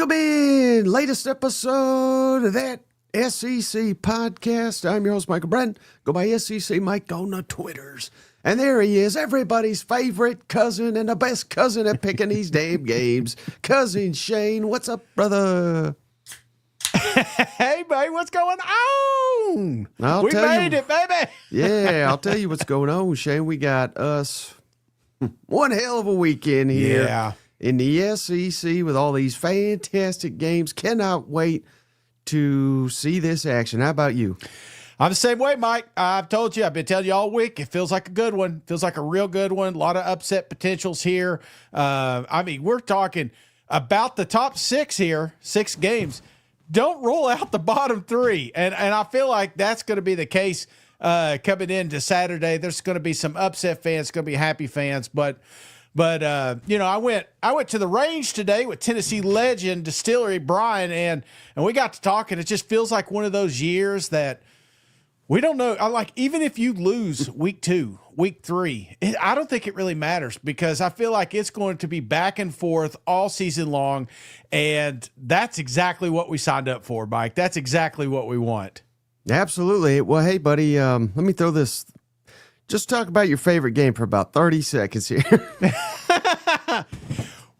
Welcome in, latest episode of that SEC podcast. I'm your host, Michael Brennan. Go by SEC Mike on the Twitters. And there he is, everybody's favorite cousin and the best cousin at picking these damn games. Cousin Shane, what's up, brother? Hey, babe, what's going on? We made it, baby. Yeah, I'll tell you what's going on, Shane. We got us one hell of a weekend here in the SEC with all these fantastic games. Cannot wait to see this action. How about you? I'm the same way, Mike. I've told you, I've been telling you all week, it feels like a good one. Feels like a real good one. A lot of upset potentials here. We're talking about the top six here, 6 games. Don't rule out the bottom 3. And I feel like that's going to be the case coming into Saturday. There's going to be some upset fans, going to be happy fans. But I went to the range today with Tennessee legend Distillery Brian, and we got to talking. It just feels like one of those years that we don't know. Even if you lose week 2, week 3, I don't think it really matters because I feel like it's going to be back and forth all season long. And that's exactly what we signed up for, Mike. That's exactly what we want. Absolutely. Well, hey, buddy, let me throw this. Just talk about your favorite game for about 30 seconds here.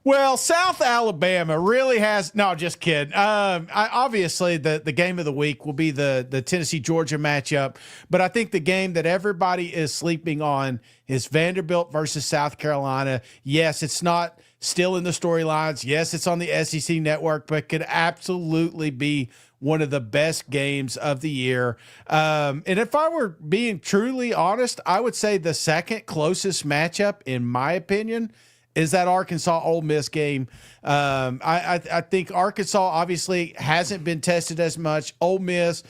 Well, South Alabama really has – no, just kidding. Obviously, the game of the week will be the Tennessee-Georgia matchup, but I think the game that everybody is sleeping on is Vanderbilt versus South Carolina. Yes, it's not still in the storylines. Yes, it's on the SEC network, but could absolutely be one of the best games of the year. And if I were being truly honest, I would say the second closest matchup, in my opinion, is that Arkansas-Ole Miss game. I think Arkansas obviously hasn't been tested as much. Ole Miss,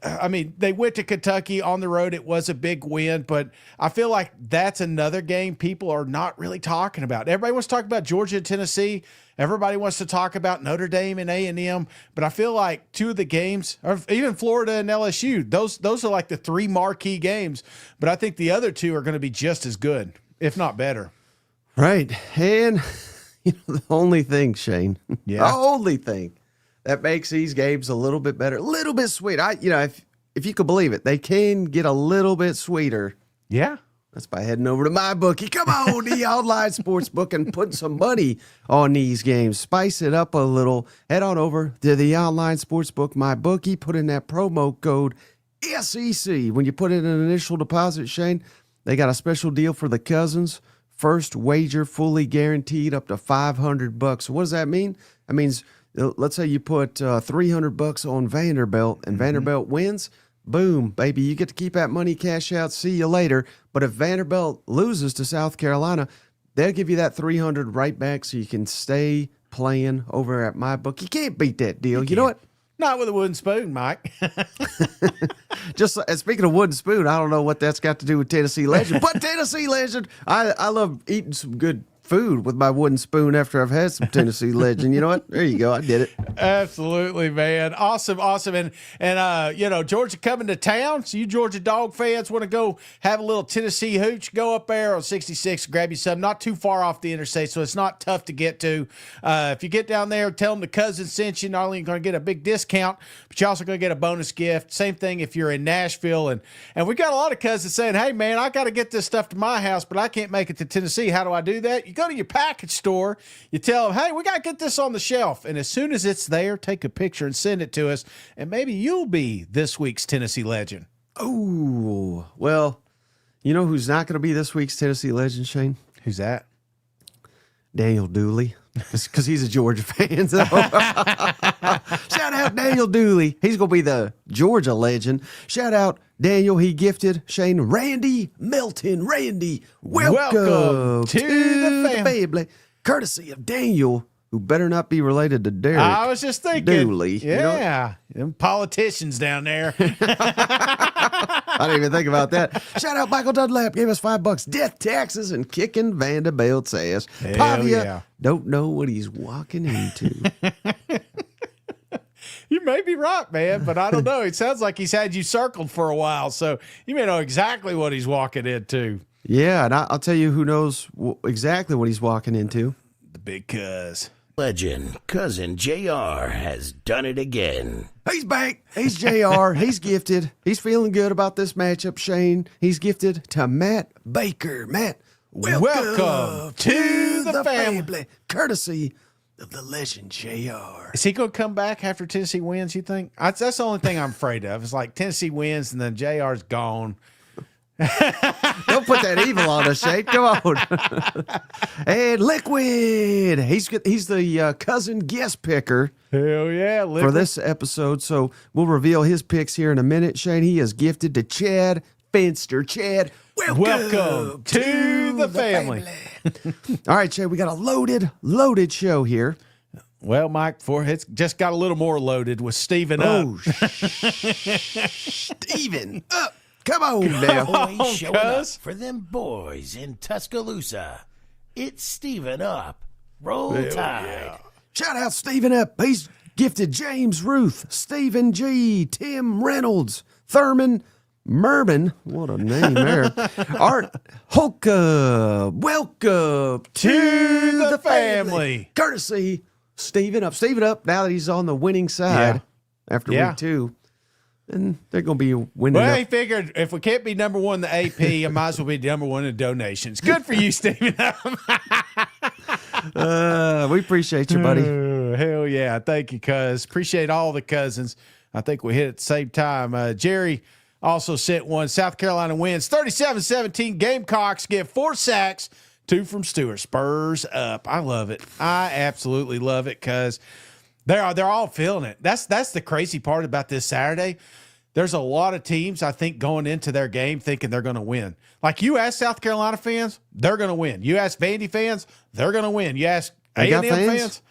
they went to Kentucky on the road. It was a big win, but I feel like that's another game people are not really talking about. Everybody wants to talk about Georgia and Tennessee. Everybody wants to talk about Notre Dame and A&M, but I feel like 2 of the games, or even Florida and LSU, those are like the 3 marquee games, but I think the other 2 are going to be just as good, if not better. Right. And the only thing, Shane, the only thing that makes these games a little bit better, a little bit sweet. If you could believe it, they can get a little bit sweeter. Yeah. That's by heading over to MyBookie. Come on, the online sports book, and put some money on these games. Spice it up a little. Head on over to the online sports book, MyBookie. Put in that promo code SEC. When you put in an initial deposit, Shane, they got a special deal for the cousins. First wager fully guaranteed up to $500. So what does that mean? That means, let's say you put $300 on Vanderbilt and Vanderbilt wins. Boom, baby, you get to keep that money, cash out, see you later. But if Vanderbilt loses to South Carolina, they'll give you that $300 right back so you can stay playing over at MyBookie. You can't beat that deal. You know what? Not with a wooden spoon, Mike. Just speaking of wooden spoon, I don't know what that's got to do with Tennessee Legend, but Tennessee Legend, I love eating some good food with my wooden spoon after I've had some Tennessee Legend. You know what? There you go. I did it. Absolutely, man. Awesome. And Georgia coming to town. So you Georgia dog fans want to go have a little Tennessee hooch, go up there on 66, grab you some. Not too far off the interstate, so it's not tough to get to. If you get down there, tell them the cousin sent you. Not only are you going to get a big discount, but you're also going to get a bonus gift. Same thing if you're in Nashville. And we got a lot of cousins saying, hey, man, I got to get this stuff to my house, but I can't make it to Tennessee. How do I do that? You go to your package store, you tell them, hey, we got to get this on the shelf. And as soon as it's there, take a picture and send it to us. And maybe you'll be this week's Tennessee Legend. Oh, well, you know who's not going to be this week's Tennessee Legend, Shane? Who's that? Daniel Dooley. Because he's a Georgia fan. So. Shout out Daniel Dooley. He's going to be the Georgia legend. Shout out Daniel. He gifted Shane Randy Melton. Randy, welcome to the family. Courtesy of Daniel, who better not be related to Derek. I was just thinking. Dooley. Yeah. Them politicians down there. I didn't even think about that. Shout out Michael Dunlap. Gave us $5. Death, taxes, and kicking Vanderbilt's ass. Pavia don't know what he's walking into. You may be right, man, but I don't know. It sounds like he's had you circled for a while, so you may know exactly what he's walking into. Yeah, and I'll tell you who knows exactly what he's walking into. The big cuz. Legend, Cousin JR has done it again. He's back. He's JR. He's gifted. He's feeling good about this matchup, Shane. He's gifted to Matt Baker. Matt, welcome to the family. Courtesy of the legend JR. Is he going to come back after Tennessee wins, you think? That's the only thing I'm afraid of. It's like Tennessee wins and then JR's gone. Don't put that evil on us, Shane. Come on. And Liquid. He's the cousin guest picker. Hell yeah, Liquid. For this episode. So we'll reveal his picks here in a minute, Shane. He is gifted to Chad Finster. Chad, welcome to the family. All right, Chad, we got a loaded show here. Well, Mike, it's just got a little more loaded with Steven up. Oh, Steven up. Come on now. Boys showing up for them boys in Tuscaloosa. It's Steven up. Roll Tide. Yeah. Shout out Steven up. He's gifted James Ruth, Stephen G, Tim Reynolds, Thurman Merman. What a name there. Art Holka. Welcome to the family. Courtesy Steven up. Steven up now that he's on the winning side after week 2. And they're going to be winning. Well, he figured if we can't be number one in the AP, I might as well be number one in donations. Good for you, Steven. We appreciate you, buddy. Hell yeah. Thank you, cuz. Appreciate all the cousins. I think we hit at the same time. Jerry also sent one. South Carolina wins 37-17. Gamecocks get 4 sacks, 2 from Stewart. Spurs up. I love it. I absolutely love it because they're all feeling it. That's the crazy part about this Saturday. There's a lot of teams, I think, going into their game thinking they're going to win. Like you ask South Carolina fans, they're going to win. You ask Vandy fans, they're going to win. You ask A&M fans?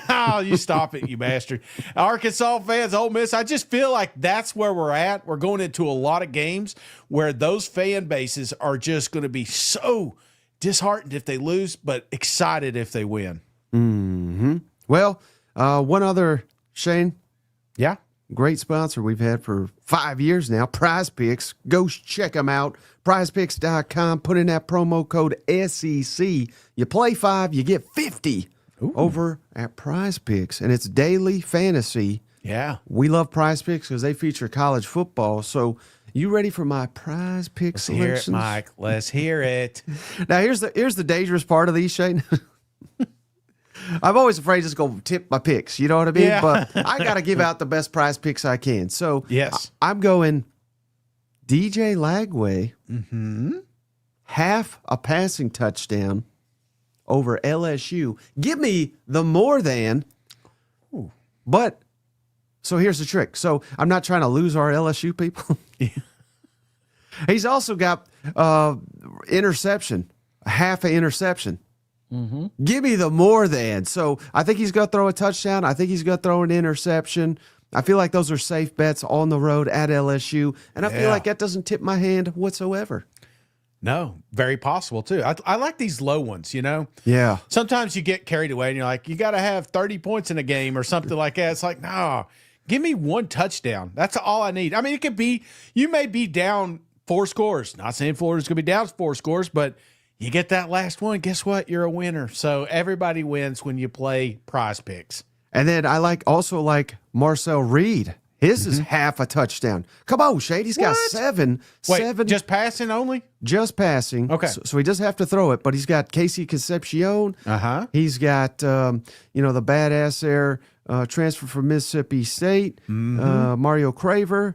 Oh, you stop it, you bastard. Arkansas fans, Ole Miss, I just feel like that's where we're at. We're going into a lot of games where those fan bases are just going to be so disheartened if they lose, but excited if they win. Mm-hmm. Well, one other, Shane. Yeah. Great sponsor we've had for 5 years now, PrizePicks. Go check them out. PrizePicks.com. Put in that promo code SEC. You play 5, you get 50 over at PrizePicks. And it's daily fantasy. Yeah. We love PrizePicks because they feature college football. So you ready for my PrizePicks selections? Hear it, Mike. Let's hear it. Now, here's the dangerous part of these, Shane. I'm always afraid just go tip my picks. You know what I mean? Yeah. But I got to give out the best prize picks I can. So yes, I'm going DJ Lagway, half a passing touchdown over LSU. Give me the more than. Ooh. But so here's the trick. So I'm not trying to lose our LSU people. He's also got interception, half an interception. Give me the more than. So I think he's going to throw a touchdown. I think he's going to throw an interception. I feel like those are safe bets on the road at LSU. And I feel like that doesn't tip my hand whatsoever. No, very possible too. I like these low ones, you know? Yeah. Sometimes you get carried away and you're like, you got to have 30 points in a game or something like that. It's like, no, give me 1 touchdown. That's all I need. I mean, it could be, you may be down 4 scores. Not saying Florida's going to be down 4 scores, but you get that last one, guess what? You're a winner. So everybody wins when you play Prize Picks. And then I also like Marcel Reed. His is half a touchdown. Come on, Shade. He's got 7. Wait, 7. Just passing only? Just passing. Okay. So he does have to throw it, but he's got Casey Concepcion. He's got, the badass there, transfer from Mississippi State, Mario Craver.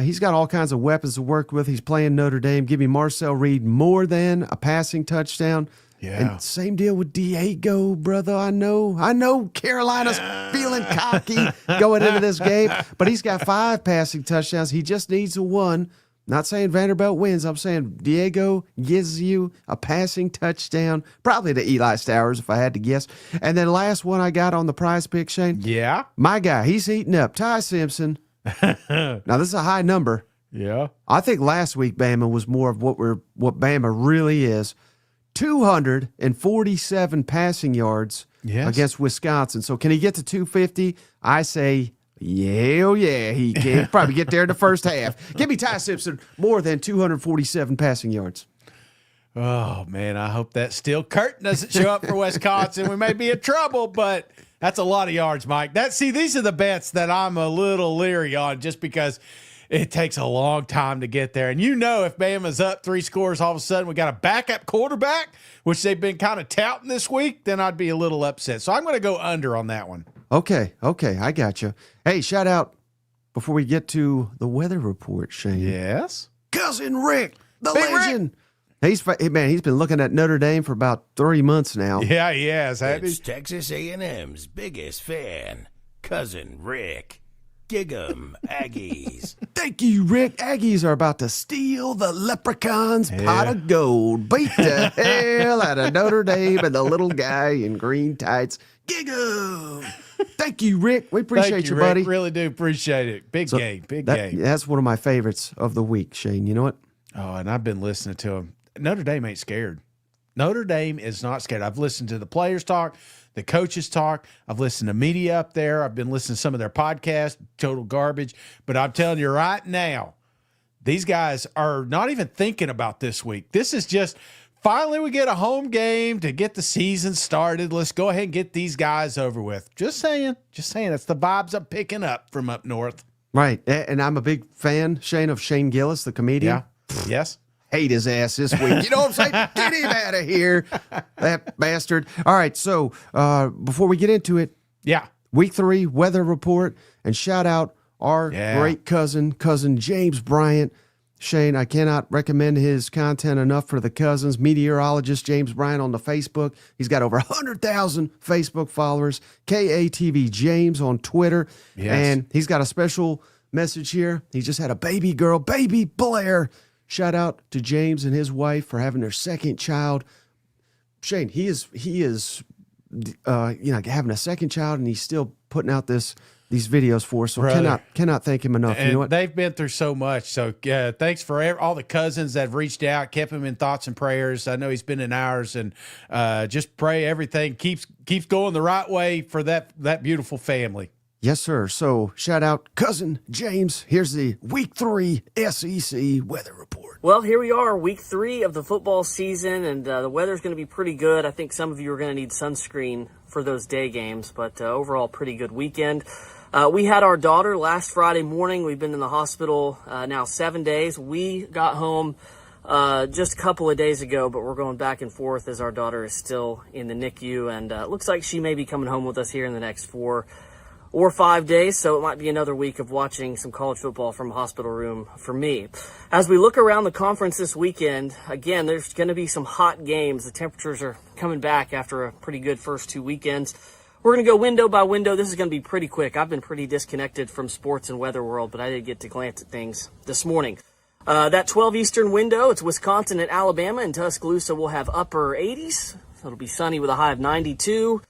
He's got all kinds of weapons to work with. He's playing Notre Dame. Give me Marcel Reed more than a passing touchdown. Yeah. And same deal with Diego, brother. I know Carolina's feeling cocky going into this game, but he's got 5 passing touchdowns. He just needs a 1. Not saying Vanderbilt wins. I'm saying Diego gives you a passing touchdown, probably to Eli Stowers if I had to guess. And then last one I got on the prize pick, Shane. Yeah. My guy, he's heating up. Ty Simpson. Now, this is a high number. Yeah. I think last week Bama was more of what Bama really is. 247 passing yards against Wisconsin. So can he get to 250? I say, yeah, he can. Probably get there in the first half. Give me Ty Simpson more than 247 passing yards. Oh, man, I hope that steel curtain doesn't show up for Wisconsin. We may be in trouble, but that's a lot of yards, Mike. These are the bets that I'm a little leery on just because it takes a long time to get there. And if Bama's up 3 scores, all of a sudden we got a backup quarterback, which they've been kind of touting this week, then I'd be a little upset. So I'm going to go under on that one. Okay, I got you. Hey, shout out before we get to the weather report, Shane. Yes? Cousin Rick, the Big legend. He's been looking at Notre Dame for about 3 months now. Yeah, he has. It's Texas A&M's biggest fan, Cousin Rick. Dig 'em, Aggies. Thank you, Rick. Aggies are about to steal the Leprechauns' pot of gold. Beat the hell out of Notre Dame and the little guy in green tights. Gig 'em. Thank you, Rick. We appreciate you, Rick. buddy. Really do appreciate it. Big game. That's one of my favorites of the week, Shane. You know what? Oh, and I've been listening to him. Notre Dame ain't scared. Notre Dame is not scared. I've listened to the players talk, the coaches talk. I've listened to media up there. I've been listening to some of their podcasts, total garbage. But I'm telling you right now, these guys are not even thinking about this week. This is just finally we get a home game to get the season started. Let's go ahead and get these guys over with. Just saying. That's the vibes I'm picking up from up north. Right. And I'm a big fan, Shane, of Shane Gillis, the comedian. Yeah. Yes. Hate his ass this week. You know what I'm saying? Get him out of here, that bastard. All right, so before we get into it, Week 3 weather report, and shout out our great cousin James Bryant. Shane, I cannot recommend his content enough for the cousins. Meteorologist James Bryant on the Facebook. He's got over 100,000 Facebook followers. KATV James on Twitter. Yes. And he's got a special message here. He just had a baby girl, baby Blair. Shout out to James and his wife for having their second child. Shane, he is having a second child, and he's still putting out these videos for us. So cannot thank him enough. And you know what? They've been through so much. So thanks for all the cousins that have reached out, kept him in thoughts and prayers. I know he's been in ours, and just pray everything keeps going the right way for that beautiful family. Yes, sir. So shout out cousin James. Here's the Week 3 SEC weather report. Well, here we are, Week 3 of the football season, and the weather's going to be pretty good. I think some of you are going to need sunscreen for those day games, but overall, pretty good weekend. We had our daughter last Friday morning. We've been in the hospital now 7 days. We got home just a couple of days ago, but we're going back and forth as our daughter is still in the NICU, and it looks like she may be coming home with us here in the next 4 or 5 days, so it might be another week of watching some college football from a hospital room for me. As we look around the conference this weekend, again, there's going to be some hot games. The temperatures are coming back after a pretty good first 2 weekends. We're going to go window by window. This is going to be pretty quick. I've been pretty disconnected from sports and weather world, but I did get to glance at things this morning. That 12 Eastern window, it's Wisconsin and Alabama, and Tuscaloosa will have upper 80s. It'll be sunny with a high of 92.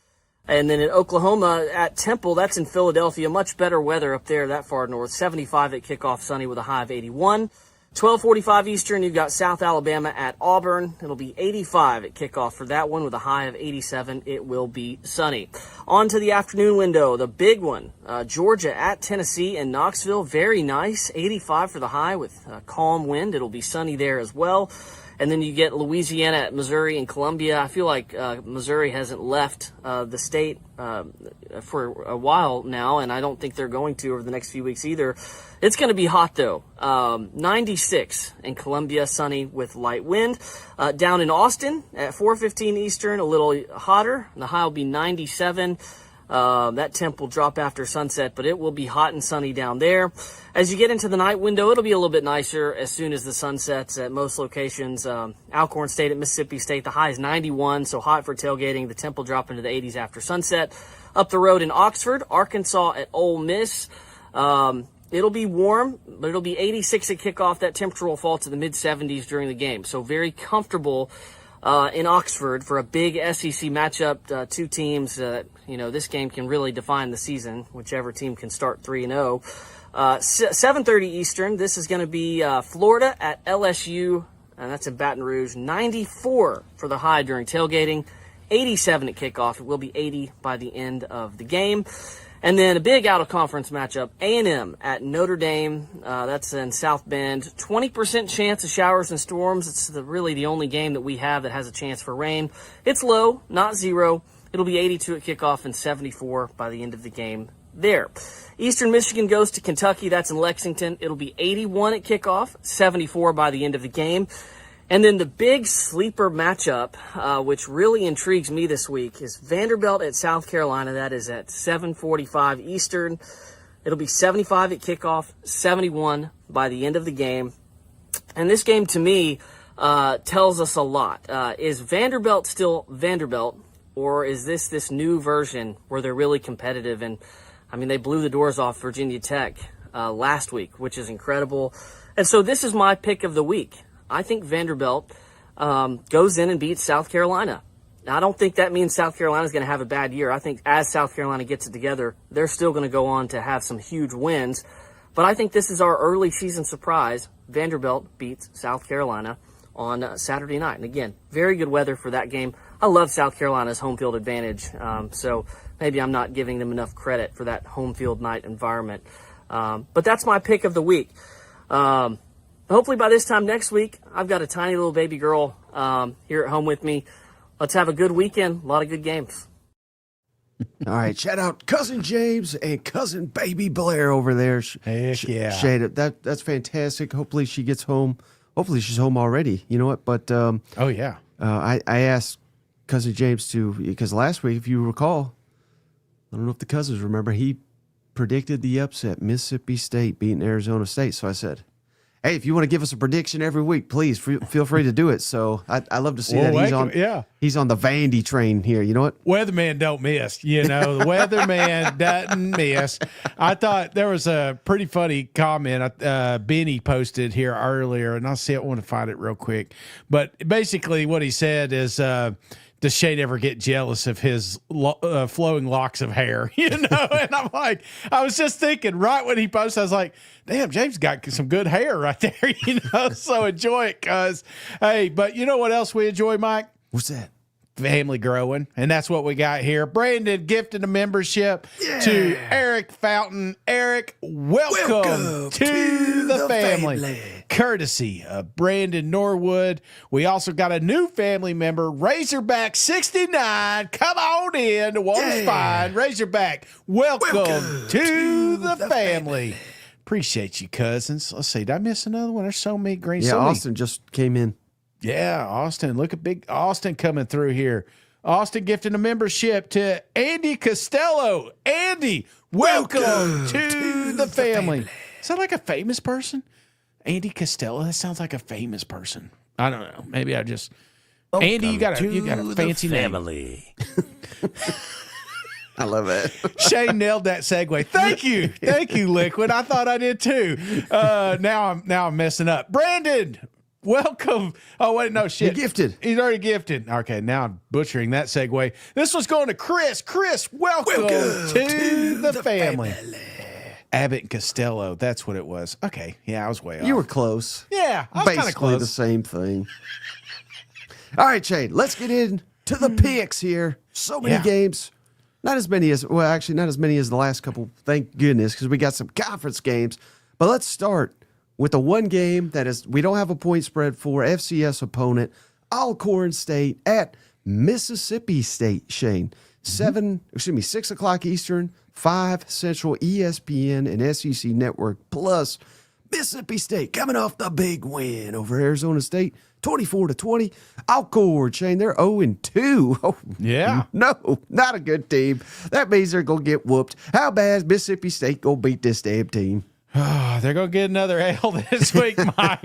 And then in Oklahoma at Temple, that's in Philadelphia, much better weather up there that far north. 75 at kickoff, sunny with a high of 81. 12:45 Eastern, you've got South Alabama at Auburn. It'll be 85 at kickoff for that one with a high of 87. It will be sunny. On to the afternoon window, the big one. Georgia at Tennessee and Knoxville, very nice. 85 for the high with a calm wind. It'll be sunny there as well. And then you get Louisiana at Missouri and Columbia. I feel like Missouri hasn't left the state for a while now, and I don't think they're going to over the next few weeks either. It's going to be hot, though. 96 in Columbia, sunny with light wind. Down in Austin at 4:15 Eastern, a little hotter. The high will be 97. That temp will drop after sunset, but it will be hot and sunny down there. As you get into the night window, it'll be a little bit nicer as soon as the sun sets at most locations. Alcorn State at Mississippi State, the high is 91, so hot for tailgating. The temp will drop into the 80s after sunset. Up the road in Oxford, Arkansas at Ole Miss. It'll be warm, but it'll be 86 at kickoff. That temperature will fall to the mid-70s during the game, so very comfortable in Oxford for a big SEC matchup. Two teams, this game can really define the season, whichever team can start 3-0. 7:30 Eastern, this is going to be Florida at LSU, and that's in Baton Rouge. 94 for the high during tailgating, 87 at kickoff. It will be 80 by the end of the game. And then a big out-of-conference matchup, A&M at Notre Dame. That's in South Bend. 20% chance of showers and storms. It's really the only game that we have that has a chance for rain. It's low, not zero. It'll be 82 at kickoff and 74 by the end of the game there. Eastern Michigan goes to Kentucky. That's in Lexington. It'll be 81 at kickoff, 74 by the end of the game. And then the big sleeper matchup, which really intrigues me this week, is Vanderbilt at South Carolina. That is at 7:45 Eastern. It'll be 75 at kickoff, 71 by the end of the game. And this game, to me, tells us a lot. Is Vanderbilt still Vanderbilt, or is this new version where they're really competitive? And, I mean, they blew the doors off Virginia Tech last week, which is incredible. And so this is my pick of the week. I think Vanderbilt goes in and beats South Carolina. Now, I don't think that means South Carolina is going to have a bad year. I think as South Carolina gets it together, they're still going to go on to have some huge wins. But I think this is our early season surprise. Vanderbilt beats South Carolina on Saturday night. And again, very good weather for that game. I love South Carolina's home field advantage. So maybe I'm not giving them enough credit for that home field night environment. But that's my pick of the week. Hopefully by this time next week, I've got a tiny little baby girl here at home with me. Let's have a good weekend. A lot of good games. All right, shout out Cousin James and Cousin Baby Blair over there. Heck yeah. Shade, that's fantastic. Hopefully she gets home. Hopefully she's home already. You know what? But Oh, yeah. I asked Cousin James to, because last week, if you recall, I don't know if the cousins remember, he predicted the upset, Mississippi State beating Arizona State. So I said, hey, if you want to give us a prediction every week, please feel free to do it. So I love to see that he's on the Vandy train here. You know what? Weatherman don't miss. You know, the weatherman doesn't miss. I thought there was a pretty funny comment Benny posted here earlier, and I'll see it. I want to find it real quick. But basically what he said is, does Shane ever get jealous of his flowing locks of hair? You know, and I'm like, I was just thinking right when he posted, I was like, damn, James got some good hair right there, you know, so enjoy it, cuz. Hey, but you know what else we enjoy, Mike? What's that? Family growing, and that's what we got here. Brandon gifted a membership to Eric Fountain. Eric, welcome to the family. Courtesy of Brandon Norwood. We also got a new family member, Razorback 69. Come on in. The water's fine. Razorback, welcome to the family. Appreciate you, cousins. Let's see. Did I miss another one? There's so many green. Yeah, Austin just came in. Yeah, Austin. Look at big Austin coming through here. Austin gifting a membership to Andy Costello. Andy, welcome to the family. Is that like a famous person? Andy Costello? That sounds like a famous person. I don't know. Maybe I just... Andy, you got a fancy family. Name. I love it. Shane nailed that segue. Thank you. Thank you, Liquid. I thought I did too. Now I'm messing up. Brandon, welcome. Oh, wait, no, shit. He gifted. He's already gifted. Okay, now I'm butchering that segue. This one's going to Chris. Chris, welcome to the family. Abbott and Costello. That's what it was. Okay. Yeah, I was way off. You were close. Yeah, I was kind of Basically close. the same thing. All right, Shane, let's get into the picks here. So many games. Not as many as, well, actually, not as many as the last couple, thank goodness, because we got some conference games. But let's start with the one game that is, we don't have a point spread for, FCS opponent, Alcorn State at Mississippi State, Shane. 6 o'clock Eastern, 5 Central, ESPN and SEC Network Plus. Mississippi State coming off the big win over Arizona State, 24-20. Alcorn, Shane, they're 0-2. Oh, Yeah. no, not a good team. That means they're going to get whooped. How bad is Mississippi State going to beat this damn team? Oh, they're going to get another L this week, Mike.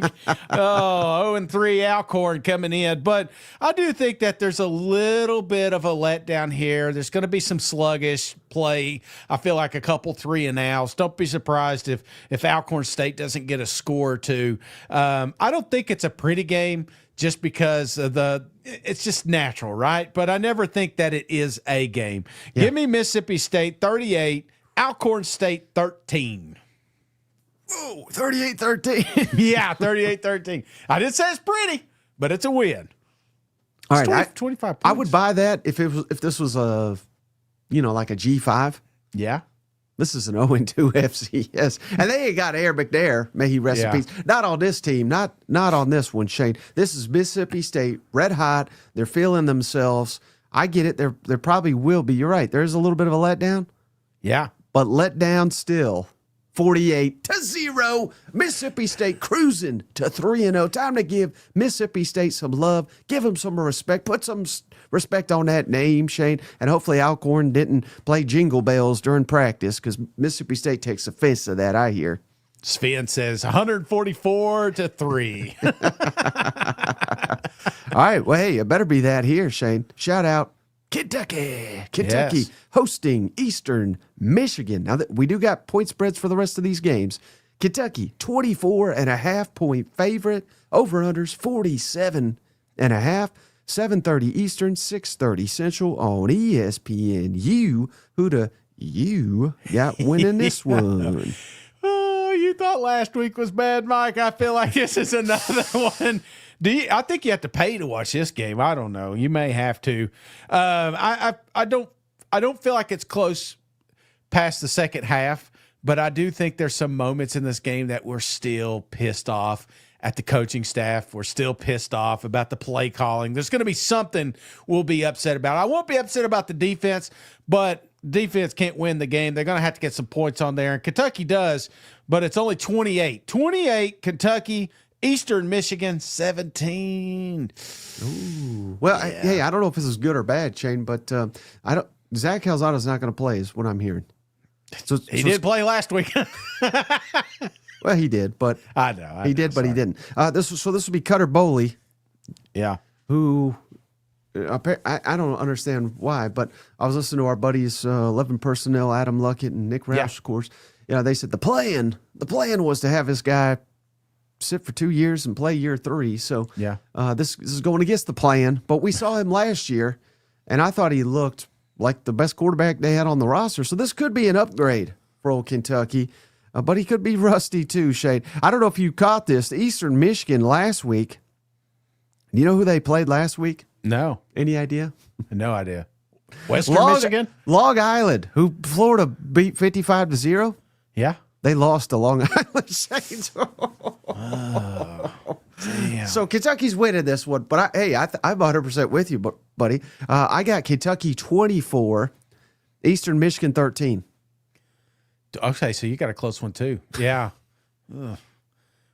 0-3 Alcorn coming in. But I do think that there's a little bit of a letdown here. There's going to be some sluggish play. I feel like a couple 3-and-outs. Don't be surprised if Alcorn State doesn't get a score or two. I don't think it's a pretty game just because of it's just natural, right? But I never think that it is a game. Yeah. Give me Mississippi State 38, Alcorn State 13. Oh, 38-13. Yeah, 38-13. I didn't say it's pretty, but it's a win. All right, 25 points. I would buy that if this was a, like a G5. Yeah. This is an 0-2 FCS. And they ain't got Air McNair. May he rest in peace. Not on this team. Not on this one, Shane. This is Mississippi State, red hot. They're feeling themselves. I get it. There probably will be. You're right. There's a little bit of a letdown. Yeah. But let down still. 48-0. Mississippi State cruising to 3-0. Time to give Mississippi State some love. Give them some respect. Put some respect on that name, Shane. And hopefully Alcorn didn't play jingle bells during practice because Mississippi State takes offense to that, I hear. Sven says 144-3. All right. Well, hey, it better be that here, Shane. Shout out Kentucky. Yes. Hosting Eastern Michigan. Now, we do got point spreads for the rest of these games. Kentucky, 24.5-point favorite. Over-unders, 47.5. 7:30 Eastern, 6:30 Central on ESPN. Who you got winning this one? Oh, you thought last week was bad, Mike. I feel like this is another one. I think you have to pay to watch this game. I don't know. You may have to. I don't feel like it's close past the second half, but I do think there's some moments in this game that we're still pissed off at the coaching staff. We're still pissed off about the play calling. There's going to be something we'll be upset about. I won't be upset about the defense, but defense can't win the game. They're going to have to get some points on there, and Kentucky does, but it's only 28. 28, Kentucky. Eastern Michigan, 17. Ooh. Well, hey, I don't know if this is good or bad, Shane, but Zach Calzada's not going to play, is what I'm hearing. He did play last week. Well, he did, but I know he did, but he didn't. This would be Cutter Boley. Yeah, who I don't understand why, but I was listening to our buddies 11 personnel, Adam Luckett and Nick Roush, of course. Yeah, they said the plan was to have this guy sit for 2 years and play year 3. So this is going against the plan. But we saw him last year, and I thought he looked like the best quarterback they had on the roster. So this could be an upgrade for old Kentucky. But he could be rusty too, Shane. I don't know if you caught this. Eastern Michigan last week. Do you know who they played last week? No. Any idea? No idea. Western Michigan? Long Island, who Florida beat 55-0. Yeah. They lost to Long Island Saints. Damn. So Kentucky's winning this one. But I'm 100% with you, buddy. I got Kentucky 24, Eastern Michigan 13. Okay, so you got a close one too. Yeah. Ugh.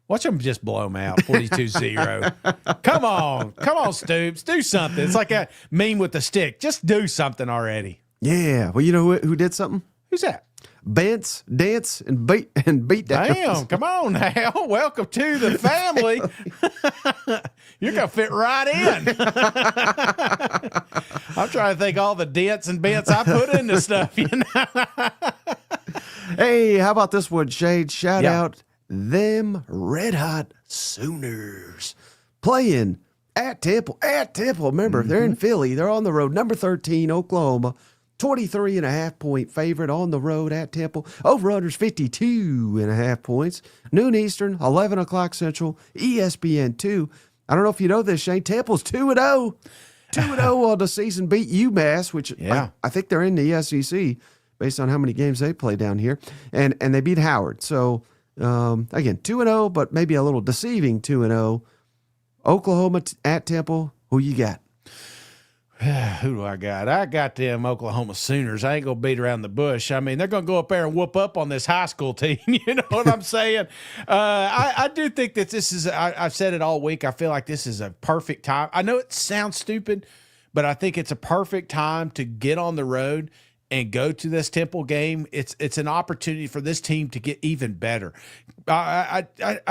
Watch them just blow them out, 42-0. Come on, Stoops, do something. It's like a meme with the stick. Just do something already. Yeah. Well, you know who did something? Who's that? Dance, and beat down. Damn, come on now. Welcome to the family. You're going to fit right in. I'm trying to think all the dents and bents I put into stuff, you know. Hey, how about this one, Shade? Shout out them red hot Sooners playing at Temple. Remember, they're in Philly. They're on the road. Number 13, Oklahoma. 23.5-point favorite on the road at Temple. Over-unders 52.5 points. Noon Eastern, 11 o'clock Central, ESPN 2. I don't know if you know this, Shane. Temple's 2-0. 2-0 on the season. Beat UMass, which I think they're in the SEC based on how many games they play down here. And they beat Howard. So, again, 2-0, but maybe a little deceiving 2-0. Oklahoma at Temple. Who you got? Who do I got? I got them Oklahoma Sooners. I ain't going to beat around the bush. I mean, they're going to go up there and whoop up on this high school team. You know what I'm saying? I do think that this is, I've said it all week, I feel like this is a perfect time. I know it sounds stupid, but I think it's a perfect time to get on the road and go to this Temple game. It's an opportunity for this team to get even better. I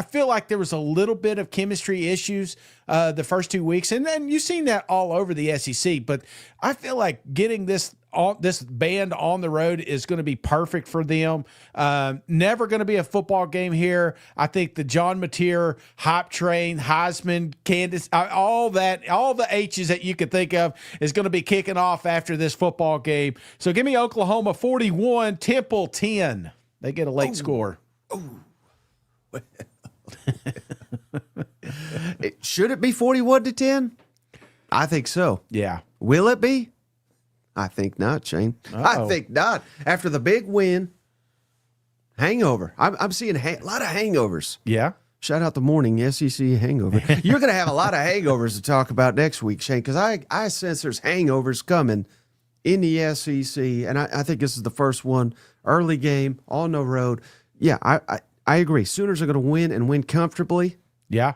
feel like there was a little bit of chemistry issues the first 2 weeks, and then you've seen that all over the SEC. But I feel like getting this band on the road is going to be perfect for them. Never going to be a football game here. I think the John Mateer, Hype Train, Heisman, Candace, all the H's that you could think of is going to be kicking off after this football game. So give me Oklahoma 41, Temple 10. They get a late score. Should it be 41-10? I think so. Yeah. Will it be? I think not, Shane. I think not. After the big win Hangover. I'm seeing a lot of hangovers. Yeah. Shout out the morning SEC hangover. You're going to have a lot of hangovers to talk about next week, Shane, because I sense there's hangovers coming in the SEC, and I think this is the first one. Early game, on the road. Yeah, I agree. Sooners are going to win and win comfortably. Yeah.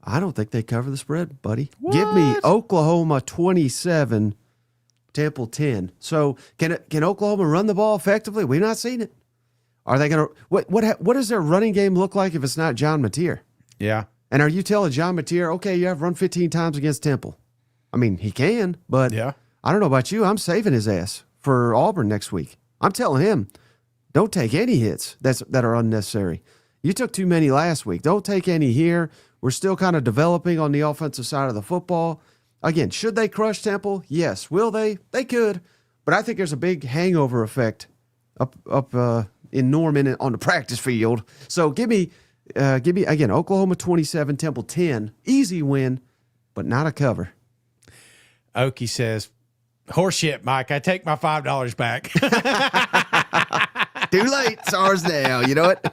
I don't think they cover the spread, buddy. What? Give me Oklahoma 27, Temple 10. So can Oklahoma run the ball effectively? We've not seen it. Are they going to what does their running game look like if it's not John Mateer? Yeah. And are you telling John Mateer, okay, you have run 15 times against Temple? I mean, he can, but yeah. I don't know about you. I'm saving his ass for Auburn next week. I'm telling him, don't take any hits that are unnecessary. You took too many last week. Don't take any here. We're still kind of developing on the offensive side of the football. Again, should they crush Temple? Yes. Will they? They could. But I think there's a big hangover effect up in Norman on the practice field. So give me again, Oklahoma 27, Temple 10. Easy win, but not a cover. Okie says, horseshit, Mike. I take my $5 back. Too late. It's ours now. You know what?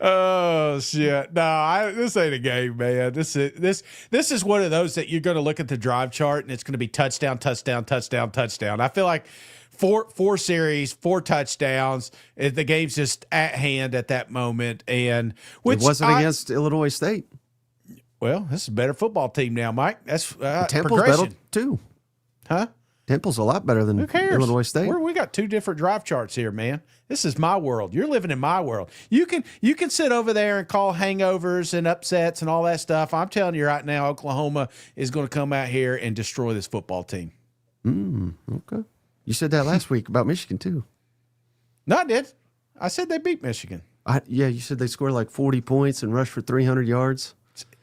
Oh shit! No, this ain't a game, man. This is one of those that you're going to look at the drive chart and it's going to be touchdown, touchdown, touchdown, touchdown. I feel like four series, 4 touchdowns. The game's just at hand at that moment, and which it wasn't against Illinois State. Well, this is a better football team now, Mike. That's Temple's better too, huh? Temple's a lot better than Illinois State. We got 2 different drive charts here, man. This is my world. You're living in my world. You can sit over there and call hangovers and upsets and all that stuff. I'm telling you right now, Oklahoma is going to come out here and destroy this football team. Okay. You said that last week about Michigan too. No, I did. I said they beat Michigan. Yeah, you said they scored like 40 points and rushed for 300 yards.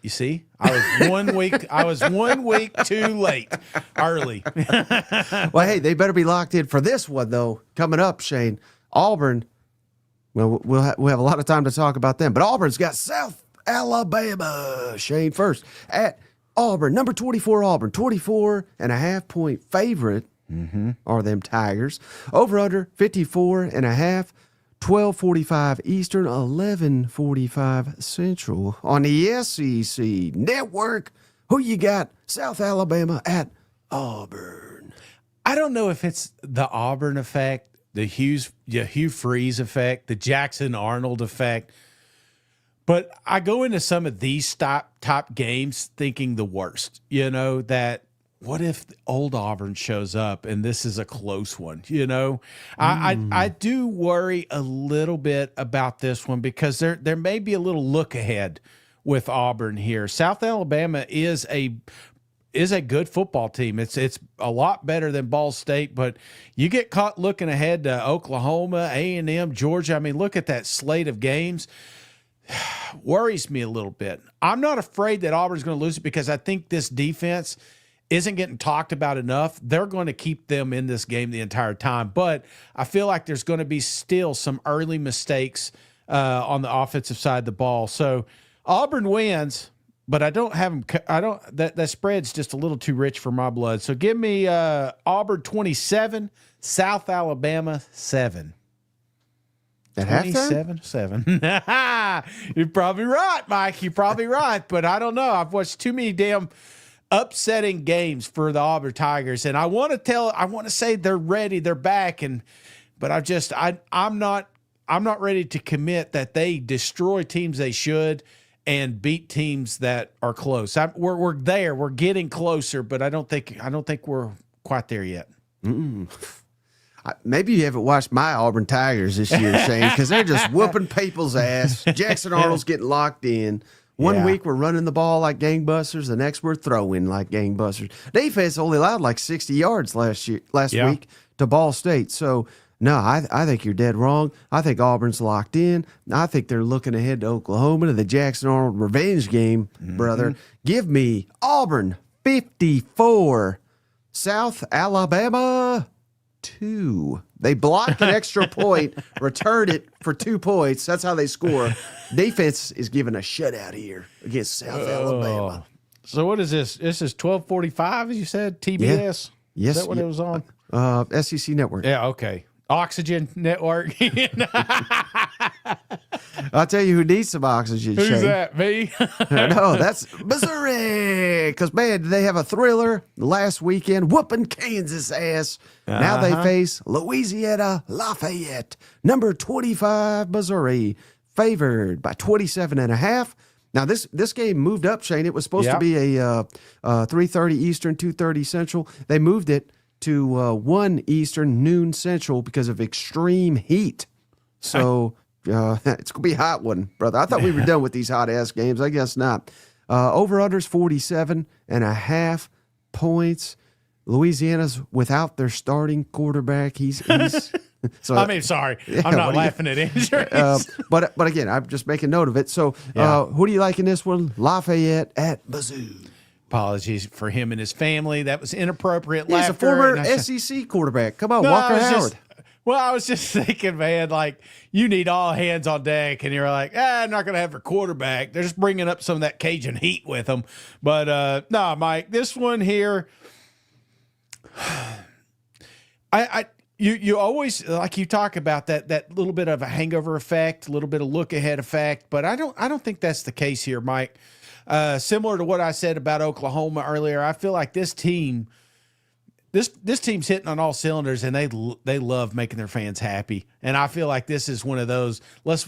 You see, I was 1 week. I was 1 week too late, early. Well, hey, they better be locked in for this one though. Coming up, Shane, Auburn. Well, we'll have a lot of time to talk about them, but Auburn's got South Alabama. Shane first at Auburn, number 24. Auburn, 24.5-point favorite. Are them Tigers? Over under 54.5. 12:45 Eastern, 11:45 Central on the SEC Network. Who you got? South Alabama at Auburn. I don't know if it's the Auburn effect, the Hugh Freeze effect, the Jackson Arnold effect, but I go into some of these top games thinking the worst. You know, that what if old Auburn shows up and this is a close one? You know, I do worry a little bit about this one because there may be a little look ahead with Auburn here. South Alabama is a good football team. It's a lot better than Ball State, but you get caught looking ahead to Oklahoma, A&M, Georgia. I mean, look at that slate of games. Worries me a little bit. I'm not afraid that Auburn's going to lose it because I think this defense isn't getting talked about enough. They're going to keep them in this game the entire time. But I feel like there's going to be still some early mistakes on the offensive side of the ball. So Auburn wins, but I don't have them. That spread's just a little too rich for my blood. So give me Auburn 27, South Alabama 7. At halftime? 27-7. You're probably right, Mike. You're probably right. But I don't know. I've watched too many damn upsetting games for the Auburn Tigers, and I want to say they're ready, they're back, but I'm not ready to commit that they destroy teams they should and beat teams that are close. We're there, we're getting closer, but I don't think we're quite there yet. Maybe you haven't watched my Auburn Tigers this year, Shane, because they're just whooping people's ass. Jackson Arnold's getting locked in. One week we're running the ball like gangbusters. The next we're throwing like gangbusters. Defense only allowed like 60 yards last week to Ball State. So, no, I think you're dead wrong. I think Auburn's locked in. I think they're looking ahead to Oklahoma to the Jackson Arnold revenge game, brother. Give me Auburn 54, South Alabama 2. They blocked an extra point, returned it for 2 points. That's how they score. Defense is giving a shutout here against South Alabama. So what is this? This is 12:45, as you said, TBS? Yeah. Yes. Is that what it was on? SEC Network. Yeah, okay. Oxygen Network. I'll tell you who needs some oxygen, Who's Shane. that? Me? No, that's Missouri. Because, man, they have a thriller last weekend, whooping Kansas ass. Now they face Louisiana Lafayette, number 25, Missouri, favored by 27.5. Now, this game moved up, Shane. It was supposed to be a 3:30 Eastern, 2:30 Central. They moved it to 1 Eastern, noon Central because of extreme heat. So it's going to be a hot one, brother. I thought we were done with these hot-ass games. I guess not. Over-unders 47.5 points. Louisiana's without their starting quarterback. He's so, I mean, sorry. I'm not laughing at injuries. but again, I'm just making note of it. So who do you like in this one? Lafayette at Mizzou. Apologies for him and his family. That was inappropriate He's a laughter. former SEC quarterback. Come on, Walker Howard. I was just thinking, man, like, you need all hands on deck, and you're like, I'm not going to have a quarterback. They're just bringing up some of that Cajun heat with them. But, no, Mike, this one here, you always, like you talk about that little bit of a hangover effect, a little bit of look ahead effect, but I don't think that's the case here, Mike. Similar to what I said about Oklahoma earlier, I feel like this team, this team's hitting on all cylinders, and they love making their fans happy. And I feel like this is one of those. Let's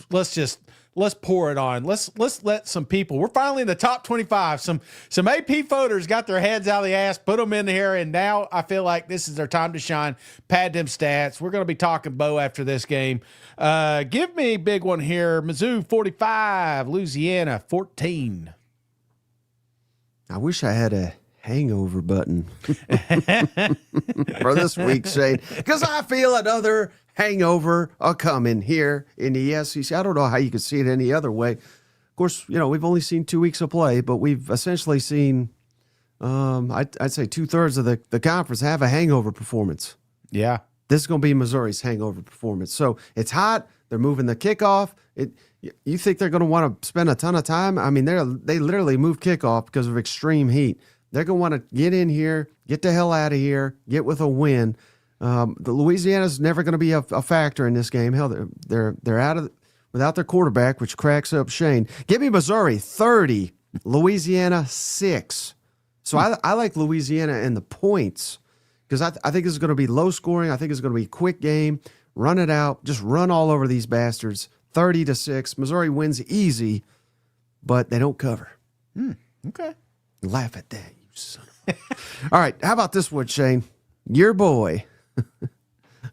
pour it on. Let's let some people. We're finally in the top 25. Some AP voters got their heads out of the ass, put them in here, and now I feel like this is their time to shine. Pad them stats. We're going to be talking Bo after this game. Give me a big one here. Mizzou 45, Louisiana 14. I wish I had a hangover button for this week, Shane, because I feel another hangover coming here in the SEC. I don't know how you could see it any other way. Of course, we've only seen 2 weeks of play, but we've essentially seen, I'd say 2/3 of the conference have a hangover performance. Yeah. This is going to be Missouri's hangover performance. So it's hot. They're moving the kickoff. You think they're going to want to spend a ton of time? I mean, they literally move kickoff because of extreme heat. They're going to want to get in here, get the hell out of here, get with a win. The Louisiana's never going to be a factor in this game. Hell, they're out of without their quarterback, which cracks up Shane. Give me Missouri 30, Louisiana 6. So I like Louisiana and the points because I think this is going to be low scoring. I think it's going to be a quick game. Run it out, just run all over these bastards. 30-6. Missouri wins easy, but they don't cover. Okay. Laugh at that, you son of a... All right, how about this one, Shane? Your boy.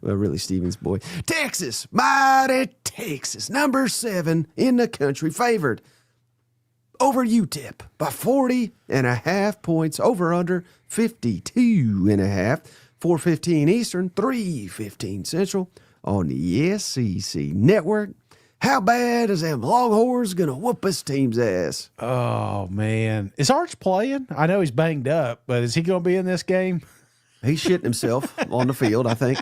Well, really, Steven's boy. Texas, mighty Texas, number 7 in the country, favored over UTEP by 40.5 points, over under 52.5, 4:15 Eastern, 3:15 Central on the SEC Network. How bad is them Longhorns going to whoop this team's ass? Oh, man. Is Arch playing? I know he's banged up, but is he going to be in this game? He's shitting himself on the field, I think.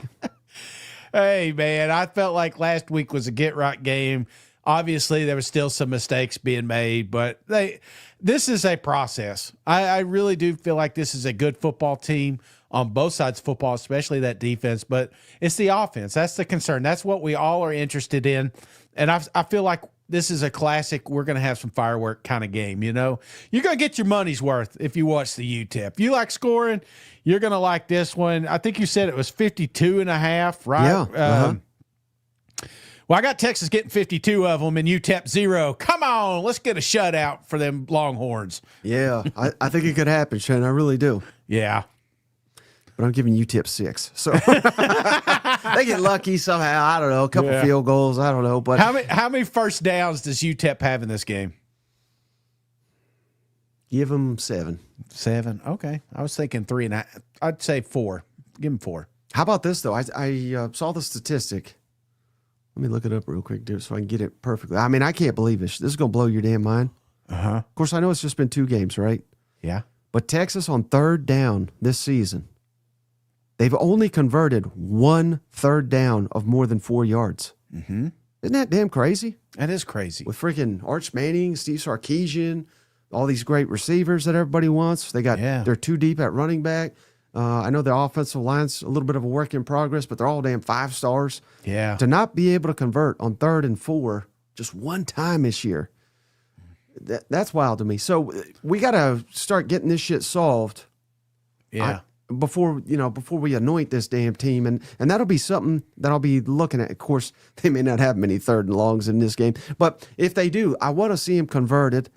Hey, man, I felt like last week was a get-right game. Obviously, there was still some mistakes being made, but this is a process. I really do feel like this is a good football team on both sides of football, especially that defense, but it's the offense. That's the concern. That's what we all are interested in. And I feel like this is a classic, we're going to have some firework kind of game, You're going to get your money's worth if you watch the UTEP. If you like scoring, you're going to like this one. I think you said it was 52.5, right? Yeah. Well, I got Texas getting 52 of them and UTEP 0. Come on, let's get a shutout for them Longhorns. Yeah, I think it could happen, Shane. I really do. Yeah. But I'm giving UTEP 6. So they get lucky somehow. I don't know. A couple field goals. I don't know. But how many first downs does UTEP have in this game? Give them 7. 7. Okay. I was thinking 3.5. I'd say 4. Give them 4. How about this, though? I saw the statistic. Let me look it up real quick, dude, so I can get it perfectly. I mean, I can't believe this. This is going to blow your damn mind. Uh-huh. Of course, I know it's just been 2 games, right? Yeah. But Texas on third down this season, they've only converted 1 third down of more than 4 yards. Mm-hmm. Isn't that damn crazy? That is crazy. With freaking Arch Manning, Steve Sarkisian, all these great receivers that everybody wants. They're too deep at running back. I know the offensive line's a little bit of a work in progress, but they're all damn 5 stars. Yeah. To not be able to convert on 3rd and 4 just one time this year, that's wild to me. So we got to start getting this shit solved. Yeah. Before we anoint this damn team, and that'll be something that I'll be looking at. Of course, they may not have many 3rd and longs in this game, but if they do, I want to see them converted.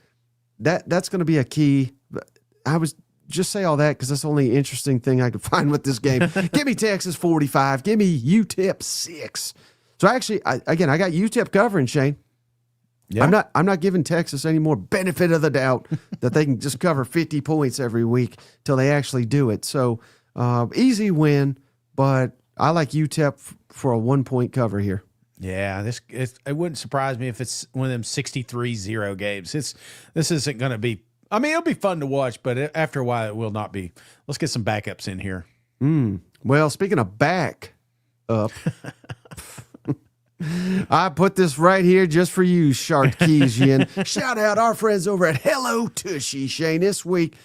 That's going to be a key. I was just say all that because that's the only interesting thing I could find with this game. Give me Texas 45. Give me UTEP 6. So actually, I got UTEP covering, Shane. Yeah. I'm not giving Texas any more benefit of the doubt that they can just cover 50 points every week till they actually do it. So easy win, but I like UTEP for a 1-point cover here. Yeah, it wouldn't surprise me if it's one of them 63-0 games. This isn't going to be. I mean, it'll be fun to watch, but after a while, it will not be. Let's get some backups in here. Well, speaking of back up. I put this right here just for you, Sharkeesian. Shout out our friends over at Hello Tushy, Shane. This week,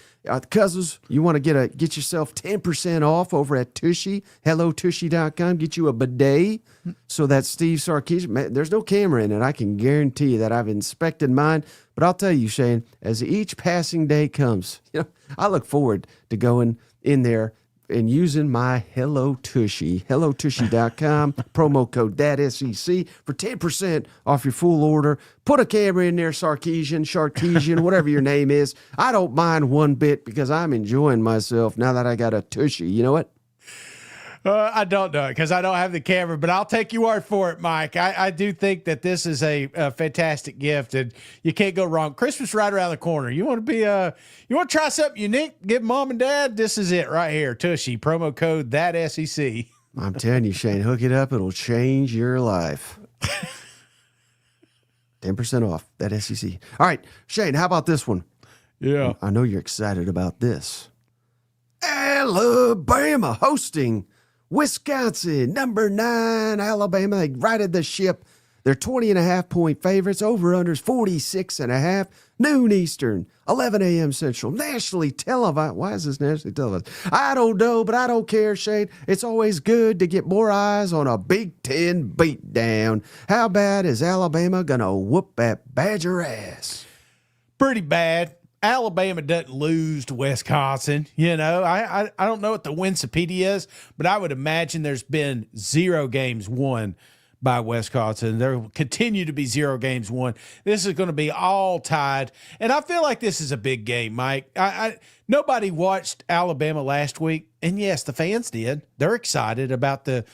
cousins, you want to get yourself 10% off over at Tushy, hellotushy.com. Get you a bidet. So that Steve Sarkeesian, there's no camera in it. I can guarantee you that I've inspected mine. But I'll tell you, Shane, as each passing day comes, I look forward to going in there and using my Hello Tushy, hellotushy.com, promo code ThatSEC for 10% off your full order. Put a camera in there, Sharkeesian, whatever your name is. I don't mind one bit because I'm enjoying myself now that I got a Tushy. You know what? I don't know it because I don't have the camera, but I'll take your word for it, Mike. I do think that this is a fantastic gift, and you can't go wrong. Christmas right around the corner. You want to try something unique? Give mom and dad. This is it right here. Tushy, promo code ThatSEC. I'm telling you, Shane, hook it up. It'll change your life. 10% off ThatSEC. All right, Shane, how about this one? Yeah. I know you're excited about this. Alabama hosting Wisconsin, number 9, Alabama. They righted the ship. They're 20.5-point favorites. Over-unders 46.5. Noon Eastern, 11 a.m. Central. Nationally televised. Why is this nationally televised? I don't know, but I don't care, Shane. It's always good to get more eyes on a Big Ten beatdown. How bad is Alabama going to whoop that Badger ass? Pretty bad. Alabama doesn't lose to Wisconsin. I don't know what the Wikipedia is, but I would imagine there's been 0 games won by Wisconsin. There will continue to be 0 games won. This is going to be all tied, and I feel like this is a big game, Mike. Nobody watched Alabama last week, and yes, the fans did. They're excited about the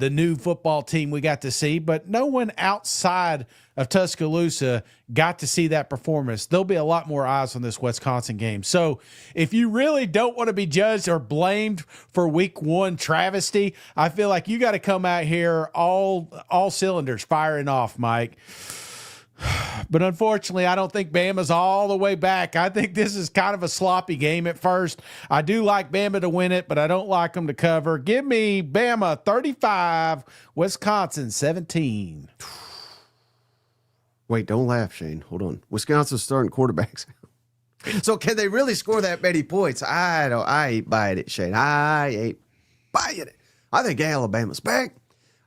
new football team we got to see, but no one outside of Tuscaloosa got to see that performance. There'll be a lot more eyes on this Wisconsin game. So if you really don't want to be judged or blamed for week 1 travesty, I feel like you got to come out here all cylinders firing off, Mike. But unfortunately, I don't think Bama's all the way back. I think this is kind of a sloppy game at first. I do like Bama to win it, but I don't like them to cover. Give me Bama 35, Wisconsin 17. Wait, don't laugh, Shane. Hold on. Wisconsin's starting quarterbacks. So can they really score that many points? I ain't buying it, Shane. I ain't buying it. I think Alabama's back.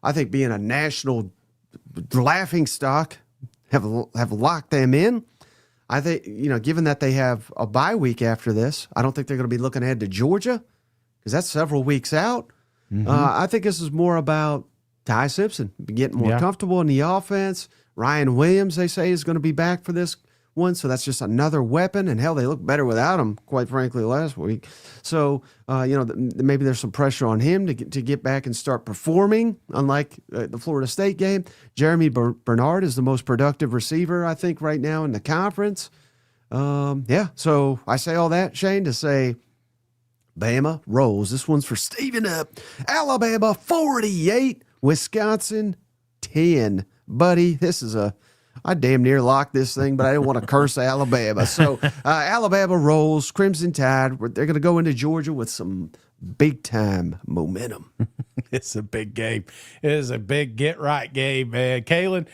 I think being a national laughing stock have locked them in. I think, given that they have a bye week after this, I don't think they're going to be looking ahead to Georgia because that's several weeks out. Mm-hmm. I think this is more about Ty Simpson getting more comfortable in the offense. Ryan Williams, they say, is going to be back for this one, so that's just another weapon. And hell, they look better without him, quite frankly, last week. So, maybe there's some pressure on him to get back and start performing, unlike the Florida State game. Jeremy Bernard is the most productive receiver, I think, right now in the conference. So I say all that, Shane, to say Bama rolls. This one's for Steven up. Alabama 48, Wisconsin 10. Buddy, I damn near locked this thing, but I didn't want to curse Alabama. So Alabama rolls, Crimson Tide. They're going to go into Georgia with some big-time momentum. It's a big game. It is a big get-right game, man. Kalen,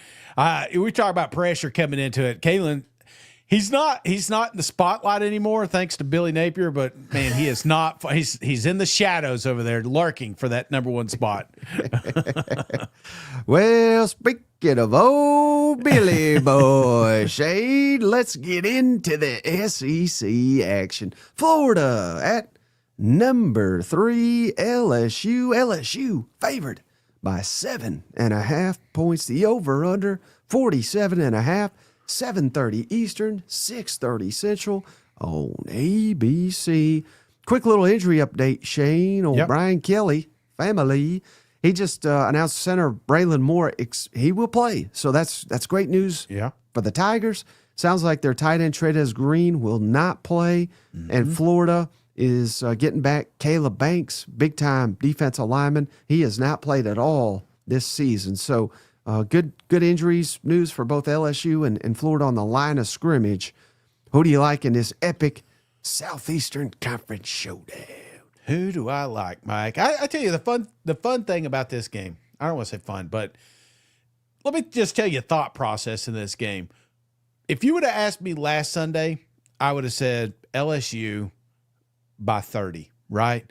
we talk about pressure coming into it. Kalen, He's not in the spotlight anymore, thanks to Billy Napier. But man, he is not. He's in the shadows over there, lurking for that number one spot. Well, speaking of old Billy boy, Shade, let's get into the SEC action. Florida at number 3, LSU. LSU favored by 7.5 points. The over/under 47.5. 7:30 Eastern, 6:30 Central on ABC. Quick little injury update, Shane. Old Brian Kelly, family. He just announced center Braylon Moore. He will play. So that's great news for the Tigers. Sounds like their tight end Trez Green will not play. And Florida is getting back Caleb Banks, big-time defensive lineman. He has not played at all this season. So good injuries news for both LSU and Florida on the line of scrimmage. Who do you like in this epic Southeastern Conference showdown? Who do I like, Mike? I tell you the fun thing about this game. I don't want to say fun, but let me just tell you a thought process in this game. If you would have asked me last Sunday, I would have said LSU by 30, right?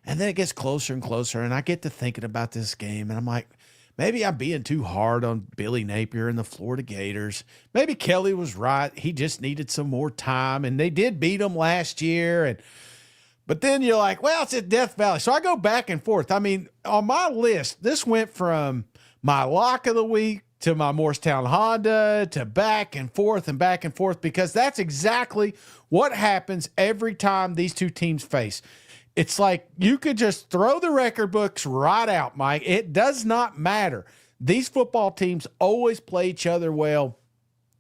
And then it gets closer and closer, and I get to thinking about this game, and I'm like, maybe I'm being too hard on Billy Napier and the Florida Gators. Maybe Kelly was right. He just needed some more time, and they did beat them last year. But then you're like, well, it's at Death Valley. So I go back and forth. I mean, on my list, this went from my lock of the week to my Morristown Honda to back and forth because that's exactly what happens every time these two teams face. It's like you could just throw the record books right out, Mike. It does not matter. These football teams always play each other well.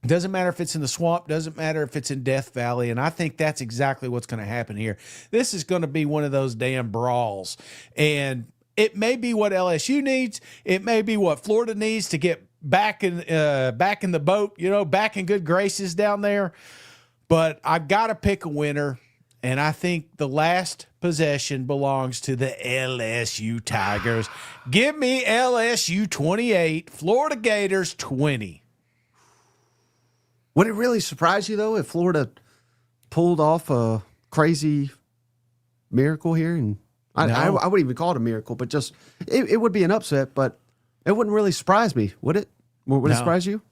Doesn't matter if it's in the swamp. Doesn't matter if it's in Death Valley. And I think that's exactly what's going to happen here. This is going to be one of those damn brawls. And it may be what LSU needs. It may be what Florida needs to get back in the boat, back in good graces down there. But I've got to pick a winner. And I think the last possession belongs to the LSU Tigers. Give me LSU 28, Florida Gators 20. Would it really surprise you, though, if Florida pulled off a crazy miracle here? And I wouldn't even call it a miracle, but just it would be an upset, but it wouldn't really surprise me, would it? Would it surprise you?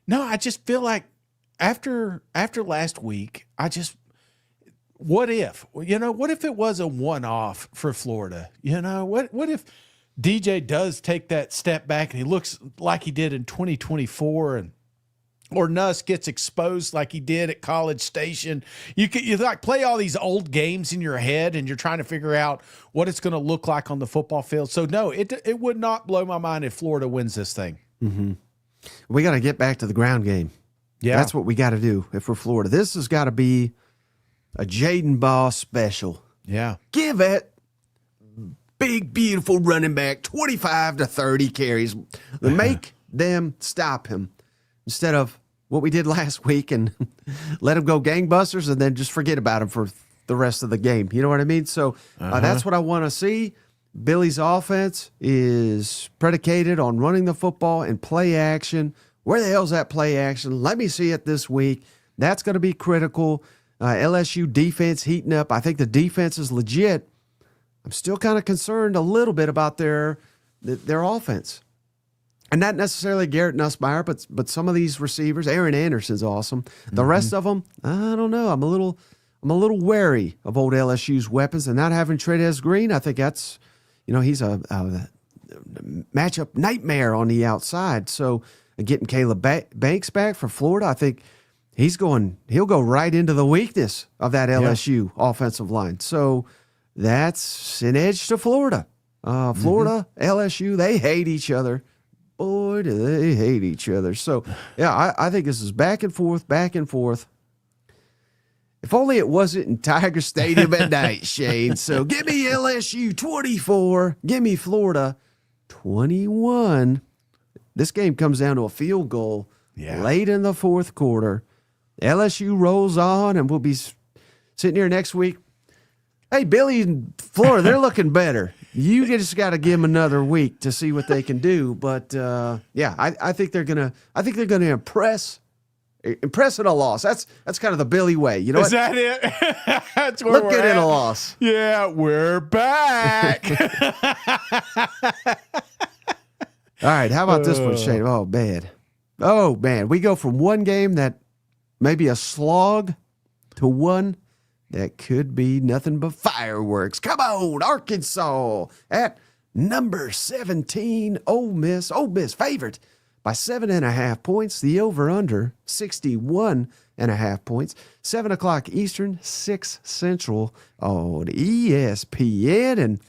No, I just feel like after last week, what if? What if it was a one-off for Florida? What if DJ does take that step back and he looks like he did in 2024 or Nuss gets exposed like he did at College Station? You like play all these old games in your head and you're trying to figure out what it's going to look like on the football field. So no, it would not blow my mind if Florida wins this thing. Mm-hmm. We got to get back to the ground game. Yeah, that's what we got to do if we're Florida. This has got to be a Jaden Boss special. Yeah. Give it big, beautiful running back 25 to 30 carries. Make them stop him instead of what we did last week and let him go gangbusters and then just forget about him for the rest of the game. You know what I mean? So that's what I want to see. Billy's offense is predicated on running the football and play action. Where the hell's that play action? Let me see it this week. That's going to be critical. LSU defense heating up. I think the defense is legit. I'm still kind of concerned a little bit about their offense. And not necessarily Garrett Nussmeier, but some of these receivers. Aaron Anderson's awesome. The rest of them, I don't know. I'm a little wary of old LSU's weapons and not having Trez Green. I think that's, he's a matchup nightmare on the outside. So getting Caleb Banks back for Florida, I think he'll go right into the weakness of that LSU offensive line. So that's an edge to Florida. Florida, LSU, they hate each other. Boy, do they hate each other. So, yeah, I think this is back and forth. If only it wasn't in Tiger Stadium at night, Shane. So give me LSU 24. Give me Florida 21. This game comes down to a field goal late in the fourth quarter. LSU rolls on, and we'll be sitting here next week. Hey, Billy and Florida, they're looking better. You just got to give them another week to see what they can do. But I think they're gonna impress Impress in a loss. That's kind of the Billy way. You know Is what? that it? That's where Look we're good in at. a loss. Yeah, we're back. All right, how about this one, Shane? Oh, man. We go from one game that may be a slog to one that could be nothing but fireworks. Come on, Arkansas at number 17, Ole Miss. Ole Miss favored by 7.5 points. The over-under, 61.5 points. 7 o'clock Eastern, 6 Central on ESPN. And,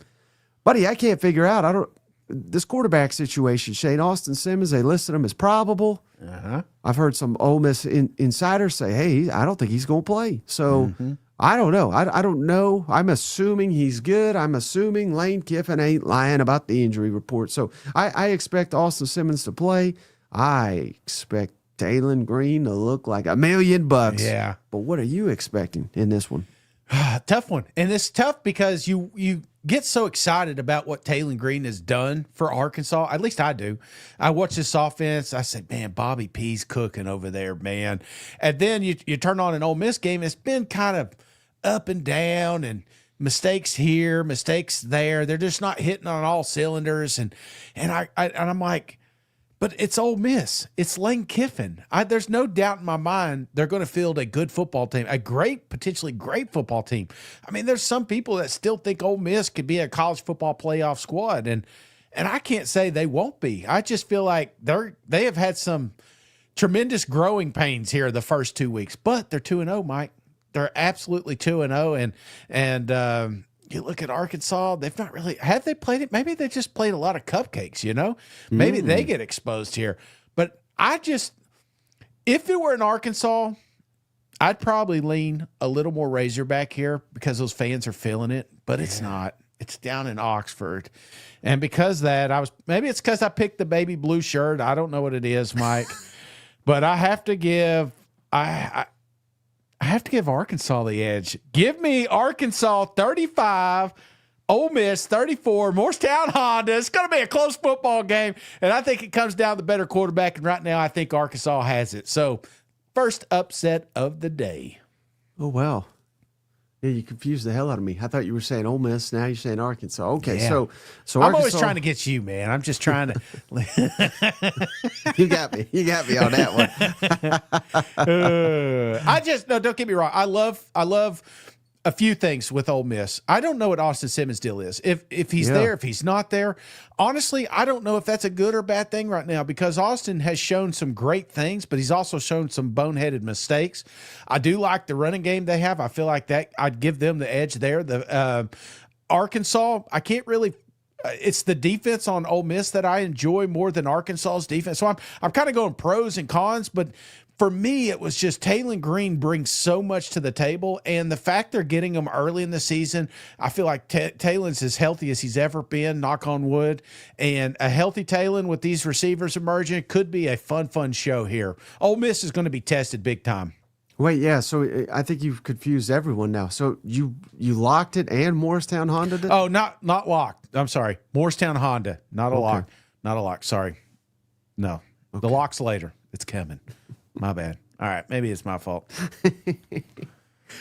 buddy, I can't figure out. This quarterback situation, Shane, Austin Simmons, they listed him as probable. Uh-huh. I've heard some Ole Miss insiders say, hey, I don't think he's going to play. So I don't know. I don't know. I'm assuming he's good. I'm assuming Lane Kiffin ain't lying about the injury report. So I expect Austin Simmons to play. I expect Taylen Green to look like $1 million. Yeah. But what are you expecting in this one? Tough one. And it's tough because you get so excited about what Taylen Green has done for Arkansas. At least I do. I watch this offense. I said, man, Bobby P's cooking over there, man. And then you turn on an Ole Miss game. It's been kind of up and down and mistakes here, mistakes there. They're just not hitting on all cylinders. And I'm like, but it's Ole Miss. It's Lane Kiffin. There's no doubt in my mind they're going to field a good football team, a potentially great football team. I mean, there's some people that still think Ole Miss could be a college football playoff squad, and I can't say they won't be. I just feel like they have had some tremendous growing pains here the first 2 weeks, but they're 2-0, Mike. They're absolutely 2-0, and you look at Arkansas, they've not really – have they played it? Maybe they just played a lot of cupcakes, you know? Maybe they get exposed here. But if it were in Arkansas, I'd probably lean a little more Razorback here because those fans are feeling it, but it's not. It's down in Oxford. And because of that, maybe it's because I picked the baby blue shirt. I don't know what it is, Mike. But I have to give I have to give Arkansas the edge. Give me Arkansas 35, Ole Miss 34, Morristown Honda. It's going to be a close football game, and I think it comes down to the better quarterback, and right now I think Arkansas has it. So, first upset of the day. Oh, wow. Yeah, you confused the hell out of me. I thought you were saying Ole Miss. Now you're saying Arkansas. Okay, Yeah. so I'm Arkansas, always trying to get you, man. I'm just trying to. You got me. You got me on that one. No, don't get me wrong. I love a few things with Ole Miss. I don't know what Austin Simmons' deal is. If he's there, if he's not there. Honestly, I don't know if that's a good or bad thing right now because Austin has shown some great things, but he's also shown some boneheaded mistakes. I do like the running game they have. I feel like that I'd give them the edge there. The Arkansas, I can't really. It's the defense on Ole Miss that I enjoy more than Arkansas's defense. So I'm kind of going pros and cons, but for me, it was just Taylen Green brings so much to the table, and the fact they're getting him early in the season, I feel like Taylen's as healthy as he's ever been, knock on wood, and a healthy Taylen with these receivers emerging could be a fun show here. Ole Miss is going to be tested big time. Wait, yeah. So I think you've confused everyone now. So you locked it and Morristown Honda did? Oh, not locked. I'm sorry. Morristown Honda, not a lock. Not a lock. Sorry. No. Okay. The lock's later. It's coming. My bad. All right. Maybe it's my fault.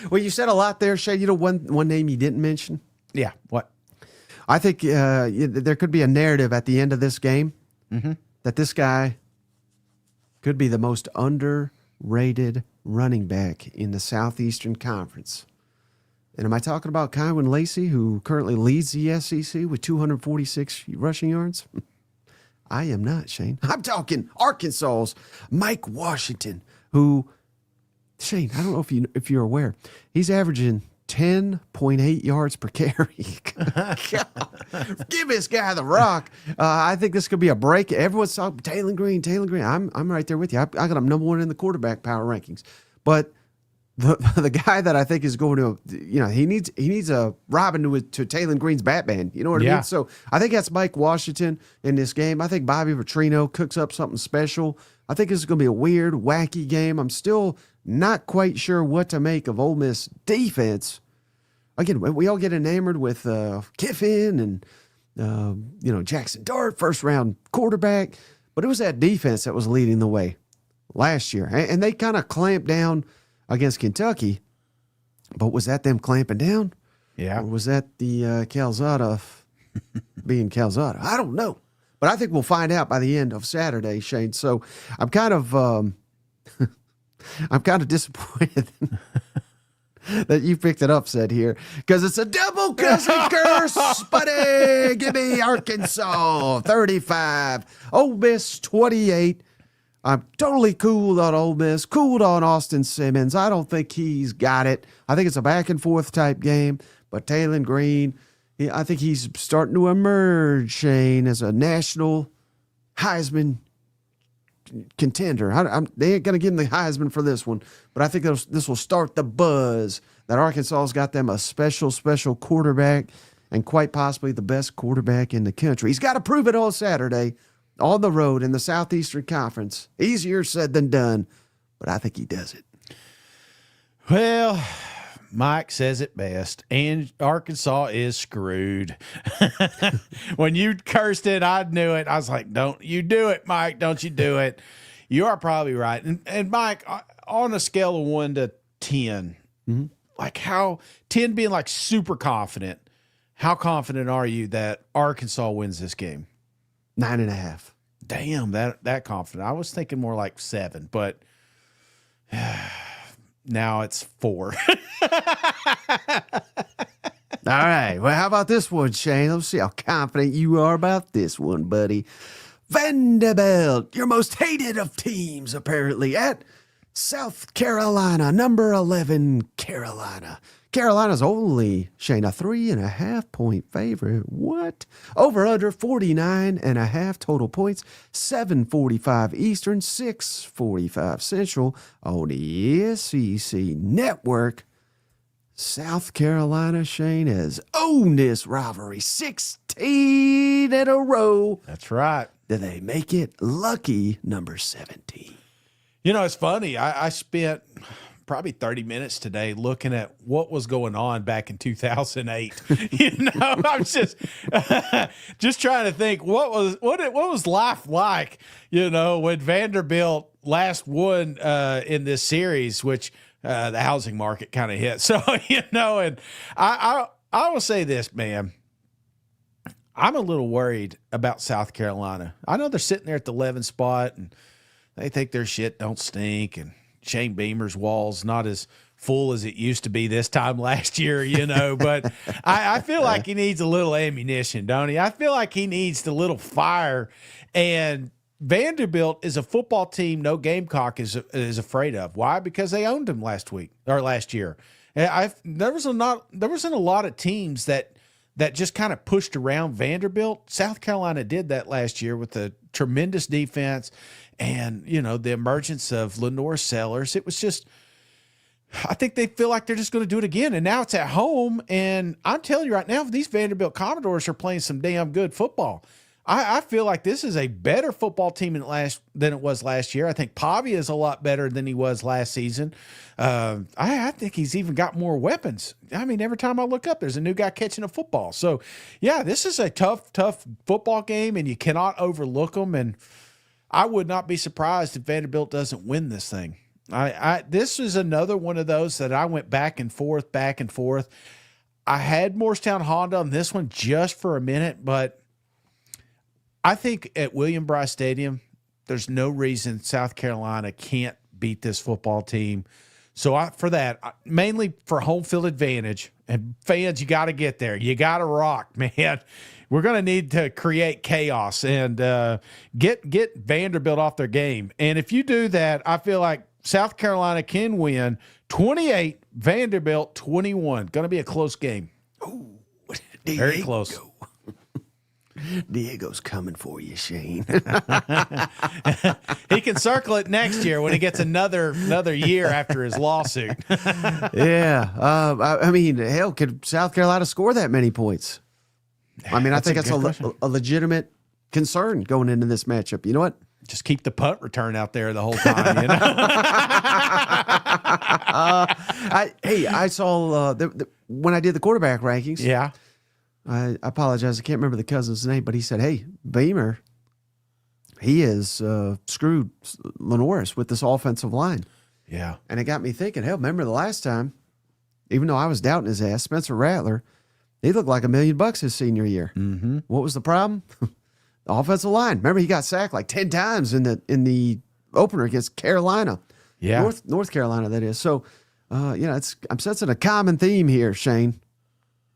Well, you said a lot there, Shay. You know one name you didn't mention? Yeah. What? I think there could be a narrative at the end of this game that this guy could be the most underrated running back in the Southeastern Conference. And am I talking about Kywin Lacey, who currently leads the SEC with 246 rushing yards? I am not, Shane. I'm talking Arkansas's Mike Washington, who, Shane, I don't know if you're aware, he's averaging 10.8 yards per carry. God, give this guy the rock. I think this could be a break. Everyone's talking Taylen Green. I'm right there with you. I got him number one in the quarterback power rankings. But the guy that I think is going to, he needs a Robin to Taylen Green's Batman. You know what I mean? So I think that's Mike Washington in this game. I think Bobby Petrino cooks up something special. I think this is going to be a weird, wacky game. I'm still not quite sure what to make of Ole Miss defense. Again, we all get enamored with Kiffin and Jackson Dart, first round quarterback, but it was that defense that was leading the way last year. And they kind of clamped down against Kentucky. But was that them clamping down? Yeah. Or was that the Calzada being Calzada? I don't know. But I think we'll find out by the end of Saturday, Shane. So I'm kind of disappointed that you picked an upset here because it's a double cousin curse, buddy. Give me Arkansas 35, Ole Miss 28. I'm totally cooled on Ole Miss, cooled on Austin Simmons. I don't think he's got it. I think it's a back and forth type game, but Taylor Green, I think he's starting to emerge, Shane, as a national Heisman contender. They ain't going to give him the Heisman for this one, but I think this will start the buzz that Arkansas's got them a special quarterback and quite possibly the best quarterback in the country. He's got to prove it on Saturday on the road in the Southeastern Conference. Easier said than done, but I think he does it. Well, Mike says it best, and Arkansas is screwed. When you cursed it, I knew it. I was like, don't you do it, Mike. Don't you do it. You are probably right. And Mike, on a scale of 1 to 10, like how 10 being like super confident, how confident are you that Arkansas wins this game? 9.5. Damn, that confident. I was thinking more like 7, but now it's 4. All right. Well, how about this one, Shane? Let's see how confident you are about this one, buddy. Vanderbilt, your most hated of teams, apparently, at South Carolina, number 11, Carolina. Carolina's only, Shane, a 3.5-point favorite. What? Over under 49.5 total points, 7:45 Eastern, 6:45 Central on the SEC Network. South Carolina, Shane, has owned this rivalry 16 in a row. That's right. Do they make it lucky number 17? You know, it's funny. I spent probably 30 minutes today looking at what was going on back in 2008. You know, I'm just trying to think what was life like, you know, when Vanderbilt last won in this series, which the housing market kind of hit. So, you know, and I will say this, man. I'm a little worried about South Carolina. I know they're sitting there at the 11 spot and they think their shit don't stink, and Shane Beamer's wall's not as full as it used to be this time last year, you know, but I feel like he needs a little ammunition, don't he? I feel like he needs a little fire, and Vanderbilt is a football team no Gamecock is afraid of. Why? Because they owned them last year. There wasn't a lot of teams that just kind of pushed around Vanderbilt. South Carolina did that last year with a tremendous defense and, you know, the emergence of Lenore Sellers. It was just, I think they feel like they're just going to do it again. And now it's at home. And I'm telling you right now, these Vanderbilt Commodores are playing some damn good football. I feel like this is a better football team than it was last year. I think Pavia is a lot better than he was last season. I think he's even got more weapons. I mean, every time I look up, there's a new guy catching a football. So, yeah, this is a tough football game, and you cannot overlook them. And I would not be surprised if Vanderbilt doesn't win this thing. This is another one of those that I went back and forth. I had Morristown Honda on this one just for a minute, but I think at William Bryce Stadium, there's no reason South Carolina can't beat this football team. So mainly for home field advantage, and fans, you got to get there. You got to rock, man. We're going to need to create chaos and get Vanderbilt off their game. And if you do that, I feel like South Carolina can win 28, Vanderbilt 21. Going to be a close game. Ooh, very close. Diego's coming for you, Shane. He can circle it next year when he gets another year after his lawsuit. Yeah. I mean, hell, could South Carolina score that many points? I mean, I think that's a legitimate concern going into this matchup. You know what? Just keep the punt return out there the whole time, you know? I saw when I did the quarterback rankings. Yeah. I apologize. I can't remember the cousin's name, but he said, hey, Beamer he has screwed Lenoris with this offensive line. Yeah. And it got me thinking, hell, remember the last time, even though I was doubting his ass, Spencer Rattler, he looked like $1 million his senior year. Mm-hmm. What was the problem? The offensive line. Remember, he got sacked like 10 times in the opener against Carolina. Yeah. North Carolina, that is. So, I'm sensing a common theme here, Shane.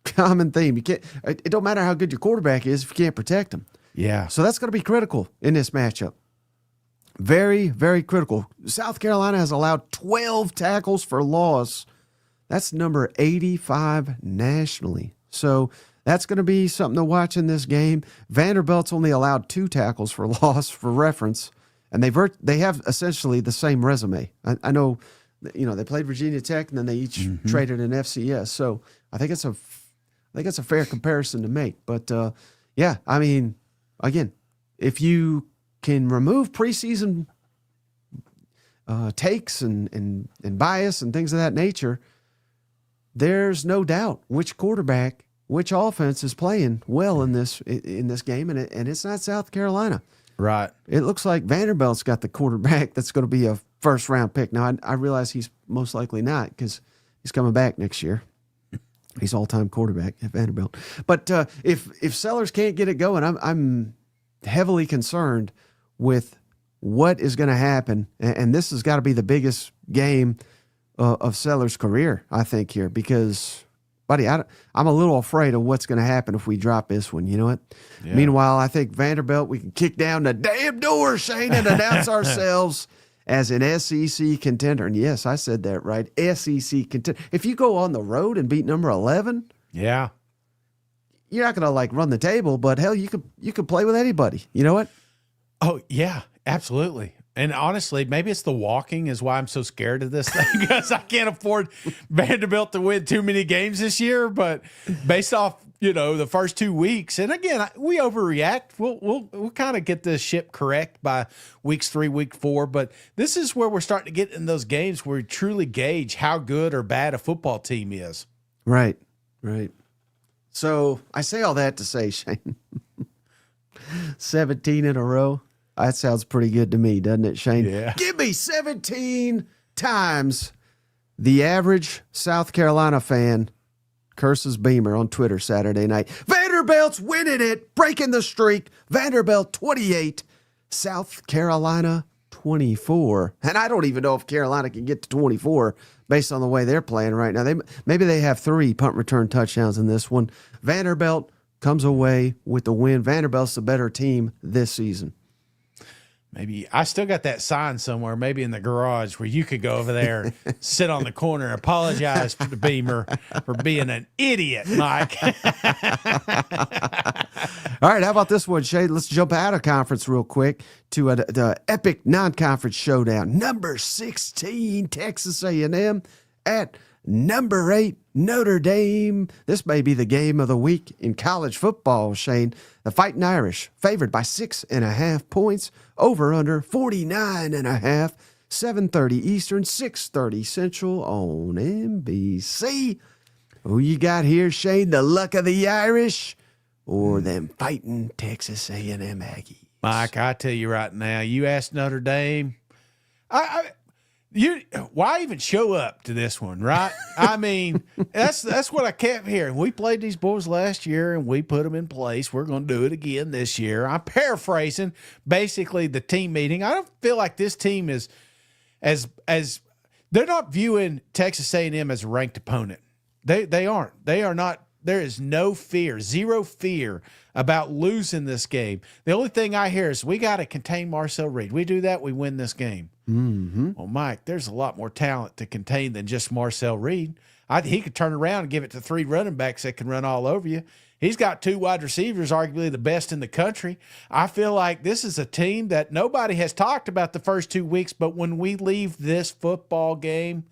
Common theme. It don't matter how good your quarterback is if you can't protect him. Yeah. So that's going to be critical in this matchup. Very, very critical. South Carolina has allowed 12 tackles for loss. That's number 85 nationally. So that's going to be something to watch in this game. Vanderbilt's only allowed 2 tackles for loss, for reference, and they have essentially the same resume. I know, they played Virginia Tech, and then they each traded an FCS. So I think it's a fair comparison to make. But again, if you can remove preseason takes and bias and things of that nature, there's no doubt which quarterback, which offense is playing well in this game, and it's not South Carolina. Right. It looks like Vanderbilt's got the quarterback that's going to be a first-round pick. Now, I realize he's most likely not because he's coming back next year. He's all-time quarterback at Vanderbilt. But if Sellers can't get it going, I'm heavily concerned with what is going to happen, and this has got to be the biggest game of Sellers' career, I think, here, because, buddy, I'm a little afraid of what's going to happen if we drop this one. You know what? Yeah. Meanwhile, I think Vanderbilt, we can kick down the damn door, Shane, and announce ourselves as an SEC contender. And yes, I said that right, SEC contender. If you go on the road and beat number 11, yeah, you're not going to run the table, but hell, you could play with anybody. You know what? Oh yeah, absolutely. And honestly, maybe it's the walking is why I'm so scared of this thing, because I can't afford Vanderbilt to win too many games this year. But based off, the first 2 weeks, and again, we overreact. We'll kind of get this ship correct by weeks 3, week 4. But this is where we're starting to get in those games where we truly gauge how good or bad a football team is. Right. So I say all that to say, Shane, 17 in a row. That sounds pretty good to me, doesn't it, Shane? Yeah. Give me 17 times the average South Carolina fan curses Beamer on Twitter Saturday night. Vanderbilt's winning it, breaking the streak. Vanderbilt 28, South Carolina 24. And I don't even know if Carolina can get to 24 based on the way they're playing right now. Maybe they have 3 punt return touchdowns in this one. Vanderbilt comes away with the win. Vanderbilt's the better team this season. Maybe I still got that sign somewhere, maybe in the garage, where you could go over there and sit on the corner and apologize to the Beamer for being an idiot, Mike. All right, how about this one, Shane? Let's jump out of conference real quick to the epic non-conference showdown. Number 16, Texas A&M at number 8, Notre Dame. This may be the game of the week in college football, Shane. The Fighting Irish, favored by 6.5 points, over under 49.5, 7:30 Eastern, 6:30 Central on NBC. Who you got here, Shane? The luck of the Irish or them fighting Texas A&M Aggies? Mike, I tell you right now, you asked Notre Dame, why even show up to this one, right? I mean, that's what I kept hearing. We played these boys last year, and we put them in place. We're going to do it again this year. I'm paraphrasing basically the team meeting. I don't feel like this team is as they're not viewing Texas A&M as a ranked opponent. They aren't. They are not. There is no fear, zero fear about losing this game. The only thing I hear is we got to contain Marcel Reed. We do that, we win this game. Mm-hmm. Well, Mike, there's a lot more talent to contain than just Marcel Reed. He could turn around and give it to 3 running backs that can run all over you. He's got 2 wide receivers, arguably the best in the country. I feel like this is a team that nobody has talked about the first 2 weeks, but when we leave this football game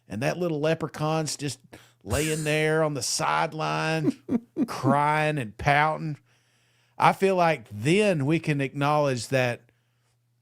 and that little leprechaun's just laying there on the sideline, crying and pouting, I feel like then we can acknowledge that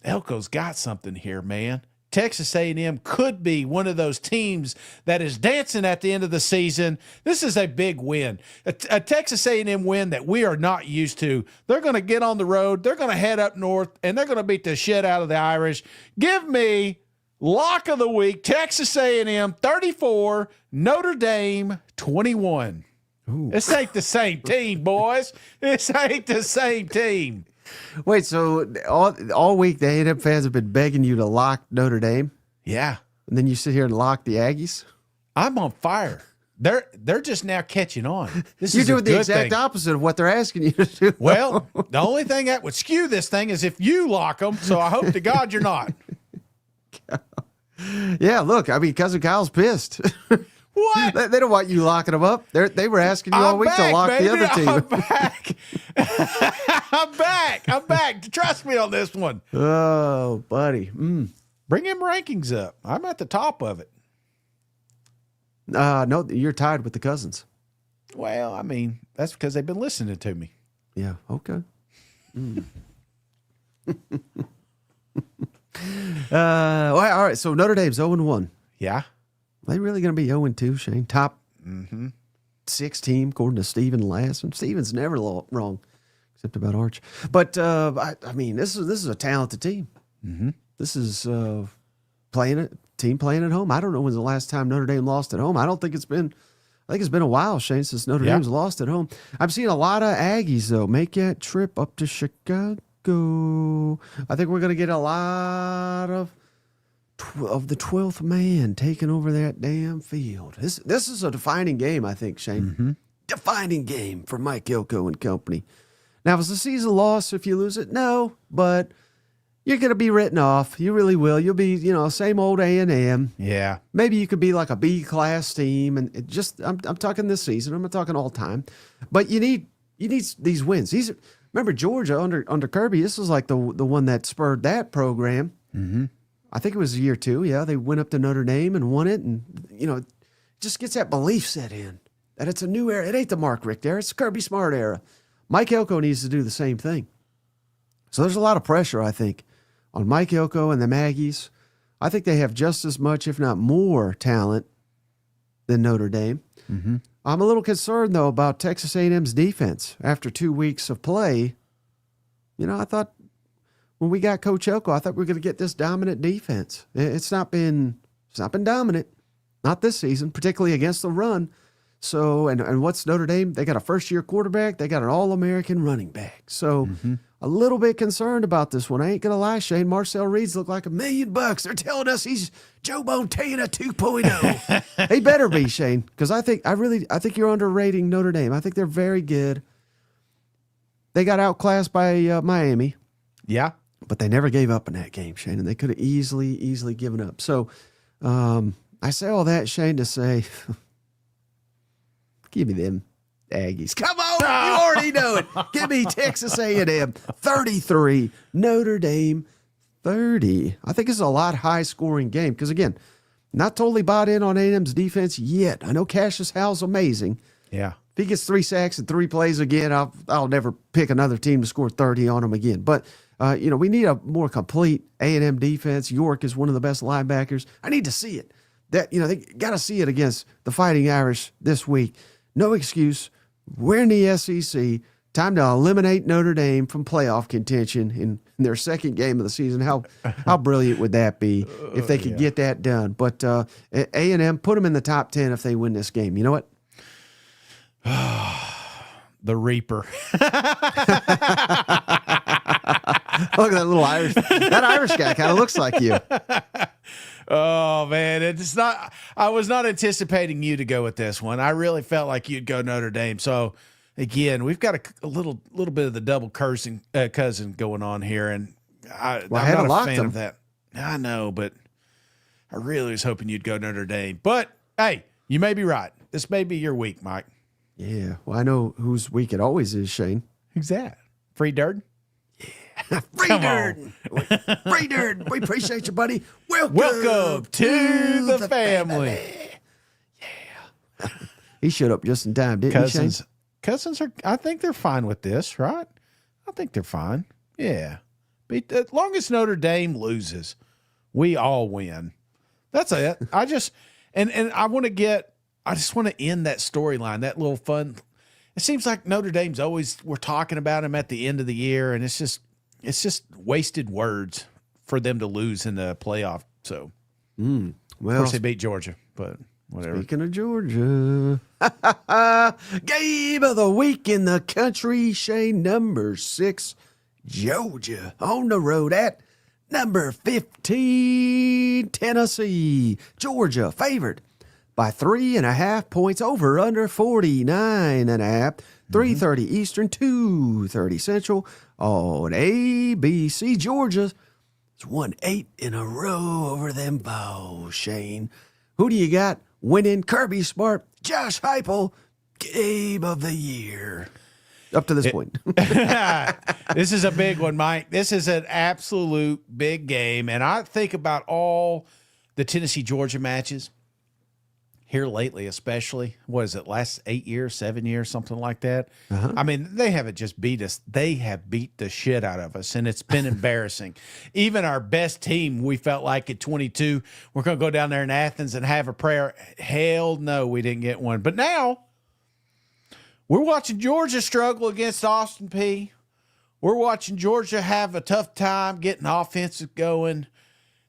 Elko's got something here, man. Texas A&M could be one of those teams that is dancing at the end of the season. This is a big win, a Texas A&M win that we are not used to. They're going to get on the road. They're going to head up north, and they're going to beat the shit out of the Irish. Give me lock of the week, Texas A&M 34, Notre Dame 21. Ooh. This ain't the same team, boys. This ain't the same team. Wait, so all week the A&M fans have been begging you to lock Notre Dame? Yeah. And then you sit here and lock the Aggies? I'm on fire. They're just now catching on. You're doing the exact opposite of what they're asking you to do. Well, the only thing that would skew this thing is if you lock them, so I hope to God you're not. Yeah, look, I mean, Cousin Kyle's pissed. What? They don't want you locking them up. They were asking you all week to lock the other team. I'm back. Trust me on this one. Oh, buddy. Bring him rankings up. I'm at the top of it. No, you're tied with the Cousins. Well, I mean, that's because they've been listening to me. Yeah, okay. All right, so Notre Dame's 0-1. Yeah. Are they really going to be 0-2, Shane? Top 6 team, according to Steven Lass. And Steven's never wrong, except about Arch. But, I mean, this is a talented team. Mm-hmm. This is team playing at home. I don't know when's the last time Notre Dame lost at home. I think it's been a while, Shane, since Notre Dame's lost at home. I'm seeing a lot of Aggies, though, make that trip up to Chicago. I think we're going to get a lot of the 12th man taking over that damn field. This is a defining game, I think, Shane. Mm-hmm. Defining game for Mike Elko and company. Now, is the season lost if you lose it? No, but you're going to be written off. You really will. You'll be, same old A&M. Yeah. Maybe you could be like a B-class team, and I'm talking this season. I'm not talking all time. But you need these wins. Remember Georgia under Kirby? This was like the one that spurred that program. Mm-hmm. I think it was year 2. Yeah, they went up to Notre Dame and won it, and it just gets that belief set in that it's a new era. It ain't the Mark Richt era; it's the Kirby Smart era. Mike Elko needs to do the same thing. So there's a lot of pressure, I think, on Mike Elko and the Aggies. I think they have just as much, if not more, talent than Notre Dame. Mm-hmm. I'm a little concerned though about Texas A&M's defense after 2 weeks of play. I thought, when we got Coach Elko, I thought we were going to get this dominant defense. It's not been dominant, not this season, particularly against the run. So, and what's Notre Dame? They got a first-year quarterback. They got an All-American running back. So, a little bit concerned about this one. I ain't going to lie, Shane. Marcel Reed's look like $1 million. They're telling us he's Joe Montana 2.0. He better be, Shane, because I think you're underrating Notre Dame. I think they're very good. They got outclassed by Miami. Yeah. But they never gave up in that game, Shane, and they could have easily given up. So I say all that, Shane, to say, give me them Aggies. Come on, you already know it. Give me Texas A&M 33, Notre Dame 30. I think it's a lot high-scoring game because, again, not totally bought in on A&M's defense yet. I know Cassius Howell's amazing. Yeah. If he gets 3 sacks and 3 plays again, I'll never pick another team to score 30 on him again. But we need a more complete A&M defense. York is one of the best linebackers. I need to see it. They got to see it against the Fighting Irish this week. No excuse. We're in the SEC. Time to eliminate Notre Dame from playoff contention in their second game of the season. How brilliant would that be if they could get that done? But A&M, put them in the top 10 if they win this game. You know what? The Reaper. Look at that little Irish. That Irish guy kind of looks like you. Oh man, it's not. I was not anticipating you to go with this one. I really felt like you'd go Notre Dame. So again, we've got a little bit of the double cousin going on here, and I'm not a fan of that. I know, but I really was hoping you'd go Notre Dame. But hey, you may be right. This may be your week, Mike. Yeah. Well, I know whose week it always is, Shane. Who's that? Free Dirt? Yeah. Free Dirt. Free Dirt. We appreciate you, buddy. Welcome to the family. Yeah. He showed up just in time, didn't he, Shane? Cousins are, I think they're fine with this, right? I think they're fine. Yeah. But as long as Notre Dame loses, We all win. That's it. I just want to end that storyline, that little fun. It seems like Notre Dame's always, we're talking about them at the end of the year, and it's just wasted words for them to lose in the playoff. So, Well, of course they beat Georgia, but whatever. Speaking of Georgia, game of the week in the country, Shane, number 6, Georgia on the road at number 15, Tennessee. Georgia favored by 3.5 points, over under 49.5. 3:30 Eastern, 2:30 Central on ABC. Georgia's won 8 in a row over them Vols, Shane. Who do you got winning? Kirby Smart, Josh Heupel, game of the year. Up to this point. This is a big one, Mike. This is an absolute big game. And I think about all the Tennessee-Georgia matches here lately, especially. What is it, last 8 years, 7 years, something like that? I mean, they haven't just beat us. They have beat the shit out of us, and it's been embarrassing. Even our best team, we felt like at 22, we're going to go down there in Athens and have a prayer. Hell no, we didn't get one. But now we're watching Georgia struggle against Austin Peay. We're watching Georgia have a tough time getting offensive going.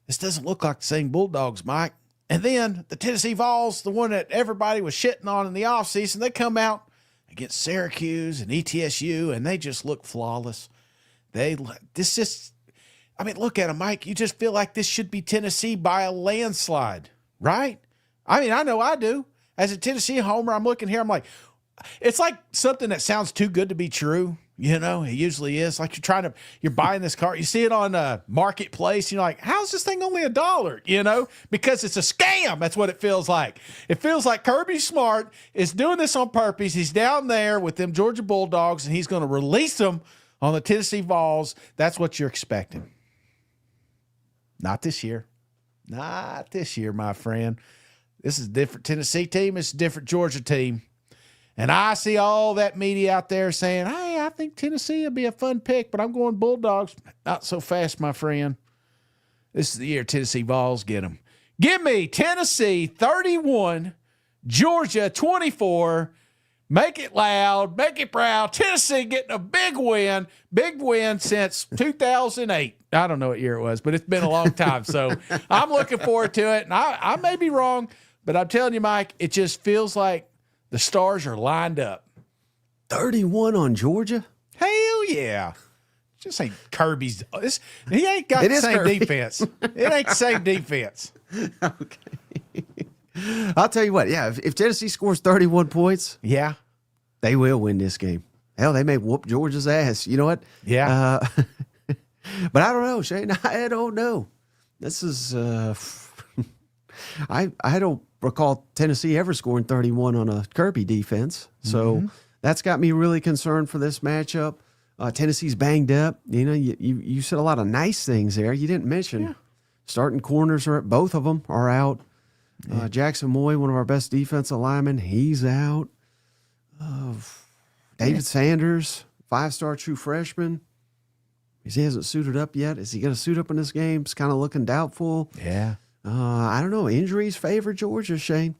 This doesn't look like the same Bulldogs, Mike. And then the Tennessee Vols, the one that everybody was shitting on in the offseason, they come out against Syracuse and ETSU, and they just look flawless. Look at them, Mike. You just feel like this should be Tennessee by a landslide, right? I mean, I know I do. As a Tennessee homer, I'm looking here, I'm like, it's like something that sounds too good to be true. You know, it usually is. Like you're buying this car. You see it on a marketplace. You're like, how's this thing only $1? You know, because it's a scam. That's what it feels like. It feels like Kirby Smart is doing this on purpose. He's down there with them Georgia Bulldogs, and he's going to release them on the Tennessee Vols. That's what you're expecting. Not this year. Not this year, my friend. This is a different Tennessee team. It's a different Georgia team. And I see all that media out there saying, hey, I think Tennessee will be a fun pick, but I'm going Bulldogs. Not so fast, my friend. This is the year Tennessee Vols get them. Give me Tennessee 31, Georgia 24. Make it loud, make it proud. Tennessee getting a big win since 2008. I don't know what year it was, but it's been a long time. So I'm looking forward to it. And I may be wrong, but I'm telling you, Mike, it just feels like the stars are lined up. 31 on Georgia? Hell yeah. Just ain't Kirby's. He ain't got the same defense. It ain't the same defense. Okay. I'll tell you what. Yeah, if Tennessee scores 31 points, yeah, they will win this game. Hell, they may whoop Georgia's ass. You know what? Yeah. But I don't know, Shane. I don't know. This is I don't recall Tennessee ever scoring 31 on a Kirby defense. So that's got me really concerned for this matchup. Tennessee's banged up. You know, you said a lot of nice things there. You didn't mention starting corners are both of them are out. Jackson Moy, one of our best defensive linemen, he's out. David Sanders, 5-star true freshman. He hasn't suited up yet. Is he going to suit up in this game? It's kind of looking doubtful. Yeah. I don't know. Injuries favor Georgia, Shane.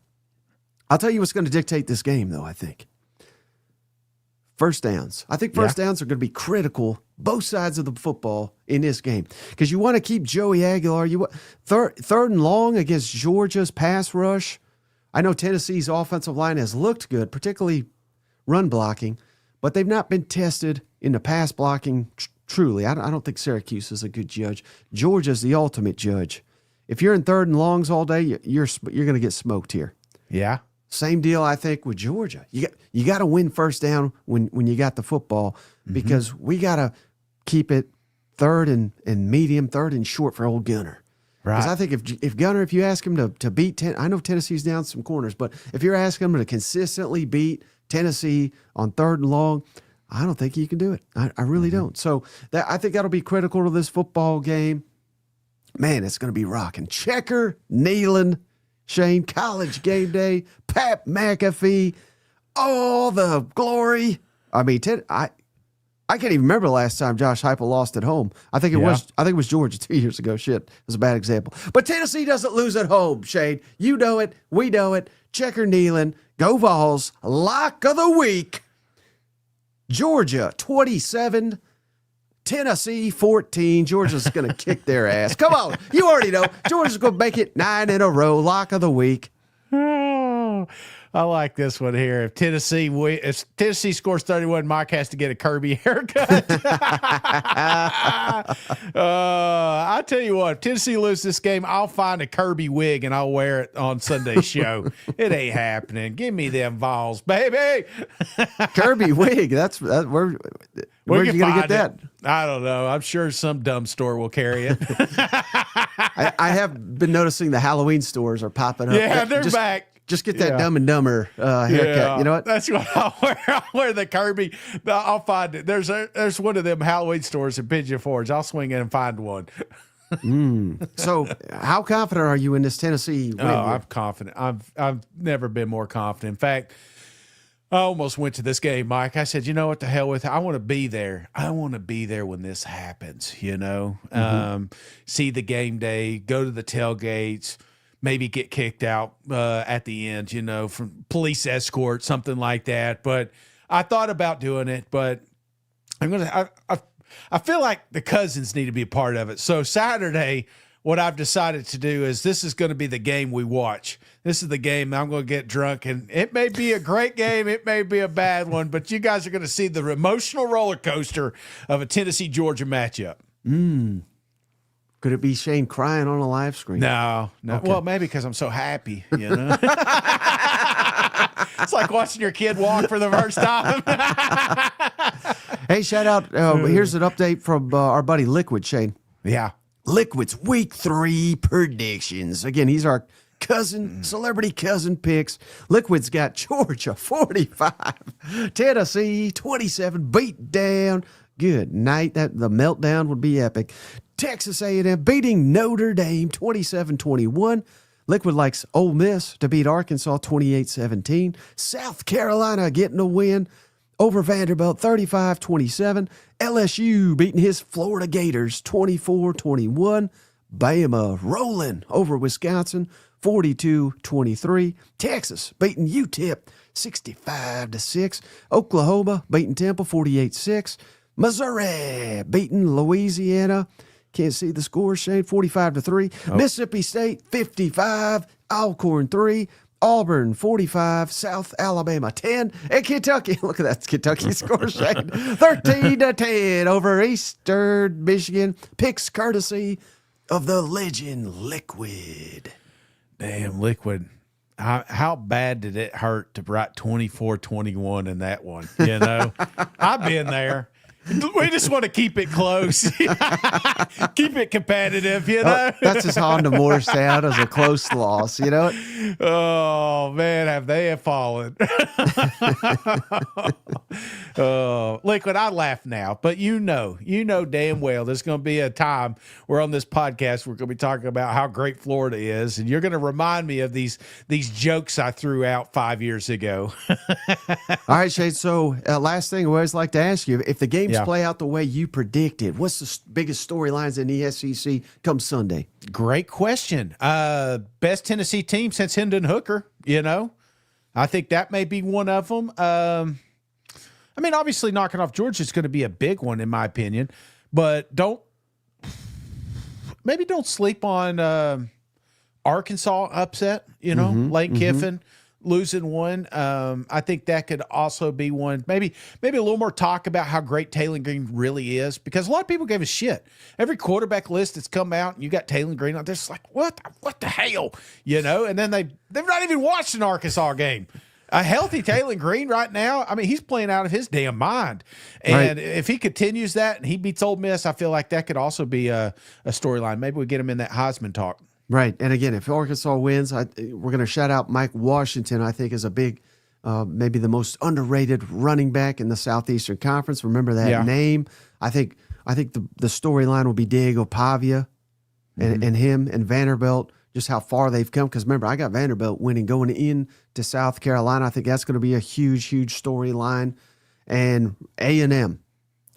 I'll tell you what's going to dictate this game, though, I think. First downs. I think first downs are going to be critical, both sides of the football in this game. Because you want to keep Joey Aguilar. Third and long against Georgia's pass rush. I know Tennessee's offensive line has looked good, particularly run blocking, but they've not been tested in the pass blocking truly. I don't think Syracuse is a good judge. Georgia's the ultimate judge. If you're in third and longs all day, you're going to get smoked here. Yeah. Same deal, I think, with Georgia. You got to win first down when you got the football because we got to keep it third and medium, third and short for old Gunner. Right. Because I think if Gunner, if you ask him to beat I know Tennessee's down some corners, but if you're asking him to consistently beat Tennessee on third and long, I don't think you can do it. I really don't. So I think that'll be critical to this football game. Man, it's going to be rocking. Checker, Neyland, Shane, College Game Day, Pat McAfee, all the glory. I mean, I can't even remember the last time Josh Heupel lost at home. I think it was Georgia 2 years ago. Shit, it was a bad example. But Tennessee doesn't lose at home, Shane. You know it. We know it. Checker Nealon. Go Vols. Lock of the week. Georgia 27. Tennessee 14. Georgia's going to kick their ass. Come on. You already know. Georgia's going to make it 9 in a row. Lock of the week. Oh, I like this one here. If Tennessee scores 31, Mike has to get a Kirby haircut. I tell you what, if Tennessee loses this game, I'll find a Kirby wig and I'll wear it on Sunday's show. It ain't happening. Give me them Vols, baby. Kirby wig. Where'd you gonna get that? I don't know. I'm sure some dumb store will carry it. I have been noticing the Halloween stores are popping up. Yeah, they're back. Just get that Dumb and Dumber haircut. Yeah, you know what? That's what I'll wear. I'll wear the Kirby. I'll find it. There's one of them Halloween stores in Pigeon Forge. I'll swing in and find one. So, how confident are you in this Tennessee win? I'm confident. I've never been more confident. In fact, I almost went to this game, Mike. I said, you know what, the hell with it. I want to be there. I want to be there when this happens, see the game day, go to the tailgates, maybe get kicked out at the end, from police escort, something like that. But I thought about doing it, but I feel like the cousins need to be a part of it. So Saturday, what I've decided to do is this is going to be the game we watch. This is the game I'm going to get drunk, and it may be a great game. It may be a bad one, but you guys are going to see the emotional roller coaster of a Tennessee-Georgia matchup. Could it be Shane crying on a live screen? No. Okay. Well, maybe because I'm so happy, It's like watching your kid walk for the first time. Hey, shout out. Here's an update from our buddy Liquid, Shane. Yeah. Liquid's week 3 predictions. Again, he's our cousin, celebrity cousin picks. Liquid's got Georgia 45, Tennessee 27, beat down. Good night. The meltdown would be epic. Texas A&M beating Notre Dame 27-21. Liquid likes Ole Miss to beat Arkansas 28-17. South Carolina getting a win over Vanderbilt 35-27. LSU beating his Florida Gators 24-21. Bama rolling over Wisconsin 42-23. Texas beating UTEP 65-6. Oklahoma beating Temple 48-6. Missouri beating Louisiana. Can't see the score, Shane. 45-3. Mississippi State 55. Alcorn 3. Auburn 45, South Alabama 10, and Kentucky. Look at that Kentucky score, Shane. 13-10 over Eastern Michigan. Picks courtesy of the legend Liquid. Damn, Liquid. How bad did it hurt to write 24-21 in that one? I've been there. We just want to keep it close. Keep it competitive, That's as Honda Morris sound as a close loss, Oh, man, have they fallen. Liquid, I laugh now, but you know damn well there's going to be a time where on this podcast we're going to be talking about how great Florida is, and you're going to remind me of these jokes I threw out 5 years ago. All right, Shane, so last thing I always like to ask you, if the games play out the way you predicted, what's the biggest storylines in the SEC come Sunday? Great question. Best Tennessee team since Hendon Hooker, I think that may be one of them. Obviously knocking off Georgia is going to be a big one in my opinion, but don't sleep on Arkansas upset, Lane Kiffin losing one. I think that could also be one. Maybe a little more talk about how great Taylor Green really is, because a lot of people gave a shit. Every quarterback list that's come out, and you got Taylor Green on, they're just like, what the hell, And then they've not even watched an Arkansas game. A healthy Taylor Green right now, he's playing out of his damn mind. And if he continues that and he beats Ole Miss, I feel like that could also be a storyline. Maybe we get him in that Heisman talk. Right. And again, if Arkansas wins, we're going to shout out Mike Washington, I think is a big, maybe the most underrated running back in the Southeastern Conference. Remember that name. I think the storyline will be Diego Pavia and him and Vanderbilt, just how far they've come. Because remember, I got Vanderbilt winning going into South Carolina. I think that's going to be a huge, huge storyline. And A&M.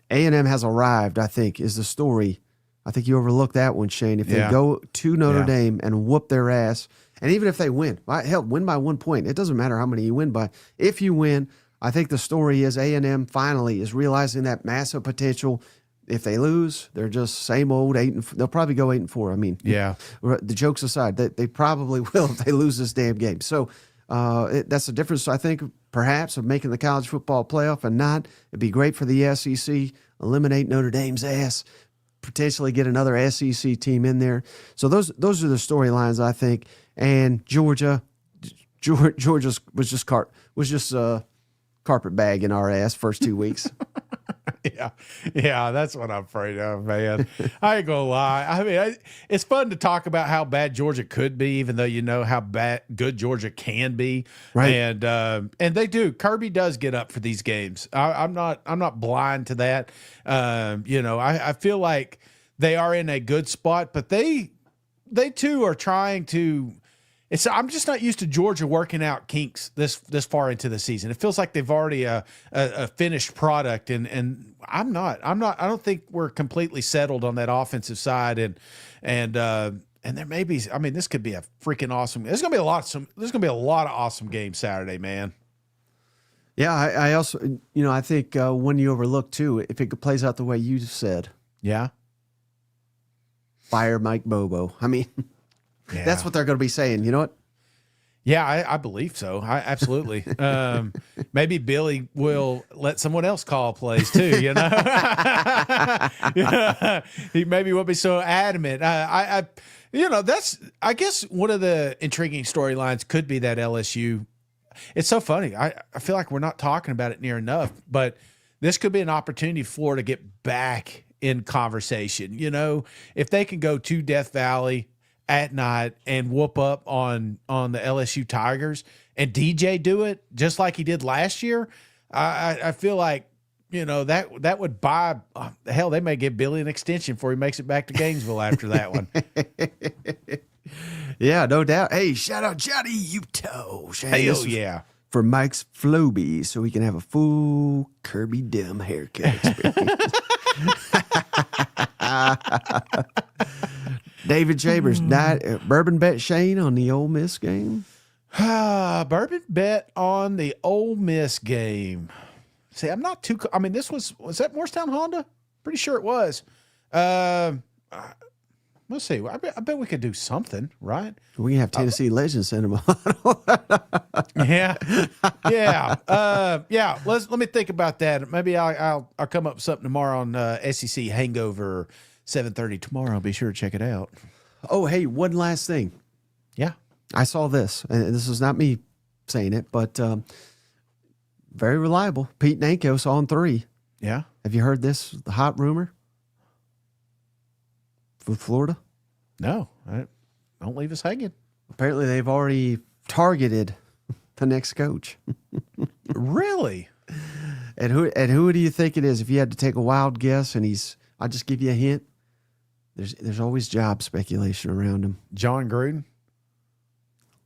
A&M has arrived, I think, is the story. I think you overlooked that one, Shane. If they go to Notre Dame and whoop their ass, and even if they win, hell, win by 1 point, it doesn't matter how many you win by. If you win, I think the story is A&M finally is realizing that massive potential. If they lose, they're just same old 8-4. They'll probably go 8-4. I mean, the jokes aside, they probably will if they lose this damn game. So that's the difference, I think, perhaps, of making the college football playoff and not. It'd be great for the SEC, eliminate Notre Dame's ass, potentially get another SEC team in there. So those are the storylines, I think. And Georgia was just carpet bag in our ass first 2 weeks. Yeah, that's what I'm afraid of, man. I ain't gonna lie. I mean, it's fun to talk about how bad Georgia could be, even though you know how good Georgia can be. Right. And they do. Kirby does get up for these games. I'm not blind to that. I feel like they are in a good spot, but they too are trying to. I'm just not used to Georgia working out kinks this far into the season. It feels like they've already a finished product, and I'm not. I don't think we're completely settled on that offensive side, and there may be. I mean, this could be a freaking awesome. There's gonna be a lot of awesome games Saturday, man. Yeah, I also, I think one you overlook too, if it plays out the way you said. Yeah. Fire Mike Bobo. I mean. Yeah. That's what they're going to be saying. You know what? Yeah, I believe so. Absolutely. Maybe Billy will let someone else call plays too. He maybe won't be so adamant. That's I guess one of the intriguing storylines could be that LSU. It's so funny. I feel like we're not talking about it near enough, but this could be an opportunity for Florida to get back in conversation. If they can go to Death Valley at night and whoop up on the LSU Tigers and DJ do it just like he did last year, I feel like, that would buy hell, they may give Billy an extension before he makes it back to Gainesville after that one. Yeah, no doubt. Hey, shout out Johnny Uto. Hell yeah. For Mike's Floby so he can have a full Kirby Dim haircut experience. David Chambers, bourbon bet Shane on the Ole Miss game. Bourbon bet on the Ole Miss game. See, I'm not too. I mean, was that Morristown Honda? Pretty sure it was. Let's see. I bet we could do something, right? We can have Tennessee Legends send them on. Yeah. Let me think about that. Maybe I'll come up with something tomorrow on SEC Hangover 7:30 tomorrow. Be sure to check it out. Oh, hey, one last thing. Yeah. I saw this, and this is not me saying it, but very reliable. Pete Nankos on 3. Yeah. Have you heard this, the hot rumor with Florida? No. Don't leave us hanging. Apparently they've already targeted the next coach. Really? And who do you think it is? If you had to take a wild guess, and I'll just give you a hint. There's always job speculation around him. John Gruden?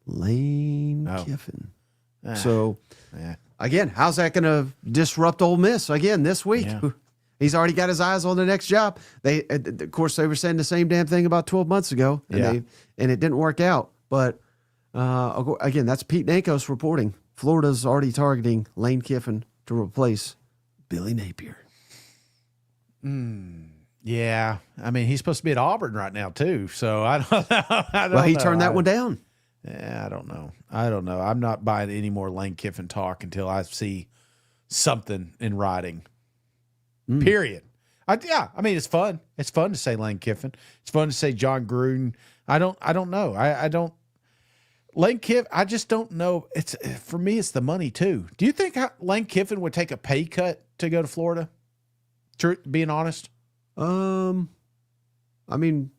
Lane Kiffin. So, again, how's that going to disrupt Ole Miss again this week? Yeah. He's already got his eyes on the next job. Of course, they were saying the same damn thing about 12 months ago, and it didn't work out. But, again, that's Pete Nankos reporting. Florida's already targeting Lane Kiffin to replace Billy Napier. Yeah, I mean, he's supposed to be at Auburn right now too, so I don't know. He turned that one down. Yeah, I don't know. I'm not buying any more Lane Kiffin talk until I see something in writing. Period. I mean, it's fun. It's fun to say Lane Kiffin. It's fun to say John Gruden. I don't know. I don't. Lane Kiffin, I just don't know. For me, it's the money too. Do you think Lane Kiffin would take a pay cut to go to Florida? Being honest. I mean,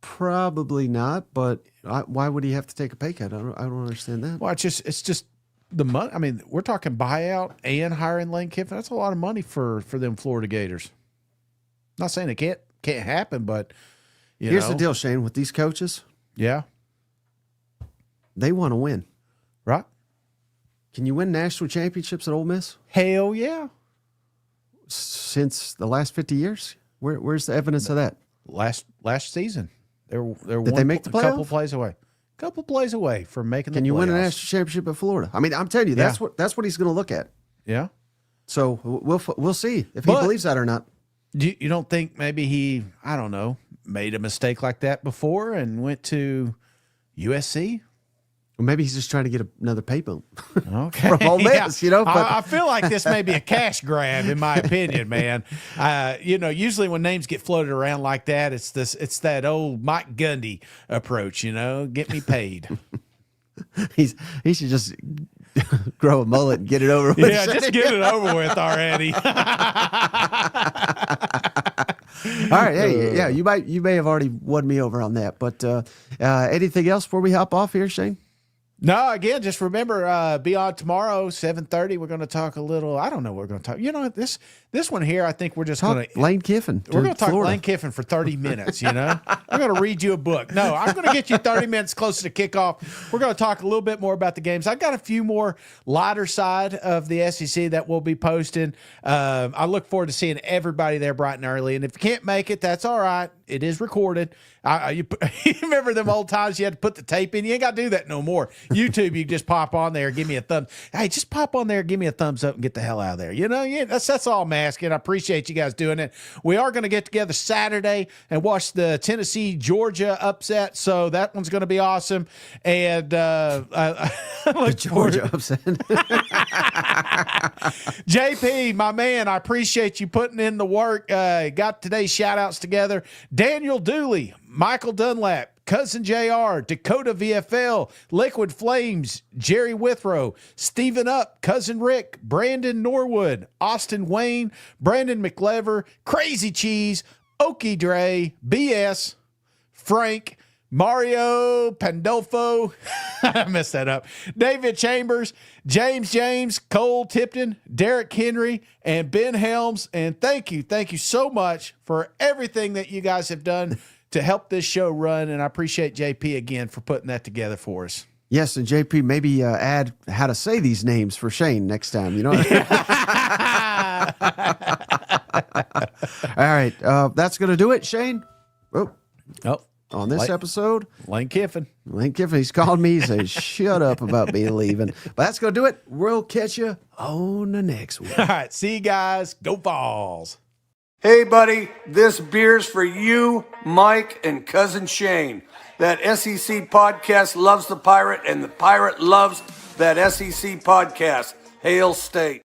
probably not. But why would he have to take a pay cut? I don't understand that. Well, it's just the money. I mean, we're talking buyout and hiring Lane Kiffin. That's a lot of money for them Florida Gators. Not saying it can't happen, but here's the deal, Shane. With these coaches, they want to win, right? Can you win national championships at Ole Miss? Hell yeah. since the last 50 years? Where's the evidence of that? Last season, they're Did they make the a couple playoff? plays away from making the playoffs. Can you win a national championship at Florida? I mean, I'm telling you, that's what he's going to look at. Yeah. So we'll see if he believes that or not. You don't think maybe he, I don't know, made a mistake like that before and went to USC? Or maybe he's just trying to get another pay bump. Okay. From Ole Miss, Yeah. But I feel like this may be a cash grab, in my opinion, man. Usually when names get floated around like that, it's that old Mike Gundy approach. Get me paid. he should just grow a mullet and get it over with. Yeah, just get it over with already. All right, hey, yeah, you may have already won me over on that, but anything else before we hop off here, Shane? No, again, just remember, be on tomorrow, 7:30. We're going to talk a little. I don't know what we're going to talk. This one here, I think we're just going to Lane Kiffin. We're going to talk Florida. Lane Kiffin for 30 minutes. I'm going to read you a book. No, I'm going to get you 30 minutes closer to kickoff. We're going to talk a little bit more about the games. I've got a few more lighter side of the SEC that we'll be posting. I look forward to seeing everybody there bright and early. And if you can't make it, that's all right. It is recorded. You remember them old times you had to put the tape in? You ain't got to do that no more. YouTube, you just pop on there, give me a thumb. Hey, just pop on there, give me a thumbs up, and get the hell out of there. That's all I'm asking. I appreciate you guys doing it. We are going to get together Saturday and watch the Tennessee-Georgia upset, so that one's going to be awesome. And Georgia upset. JP, my man, I appreciate you putting in the work. Got today's shout-outs together. Daniel Dooley, Michael Dunlap, Cousin JR, Dakota VFL, Liquid Flames, Jerry Withrow, Stephen Up, Cousin Rick, Brandon Norwood, Austin Wayne, Brandon McLever, Crazy Cheese, Okie Dre, BS, Frank, Mario Pandolfo, I messed that up, David Chambers, James, Cole Tipton, Derek Henry, and Ben Helms. And thank you so much for everything that you guys have done to help this show run. And I appreciate JP again for putting that together for us. Yes, and JP, maybe add how to say these names for Shane next time. All right, that's going to do it, Shane. Oh. On this episode, Lane Kiffin, he's called me. He says, shut up about me leaving. But that's going to do it. We'll catch you on the next one. All right, see you guys. Go Vols. Hey, buddy, this beer's for you, Mike, and Cousin Shane. That SEC podcast loves the Pirate, and the Pirate loves that SEC podcast. Hail State.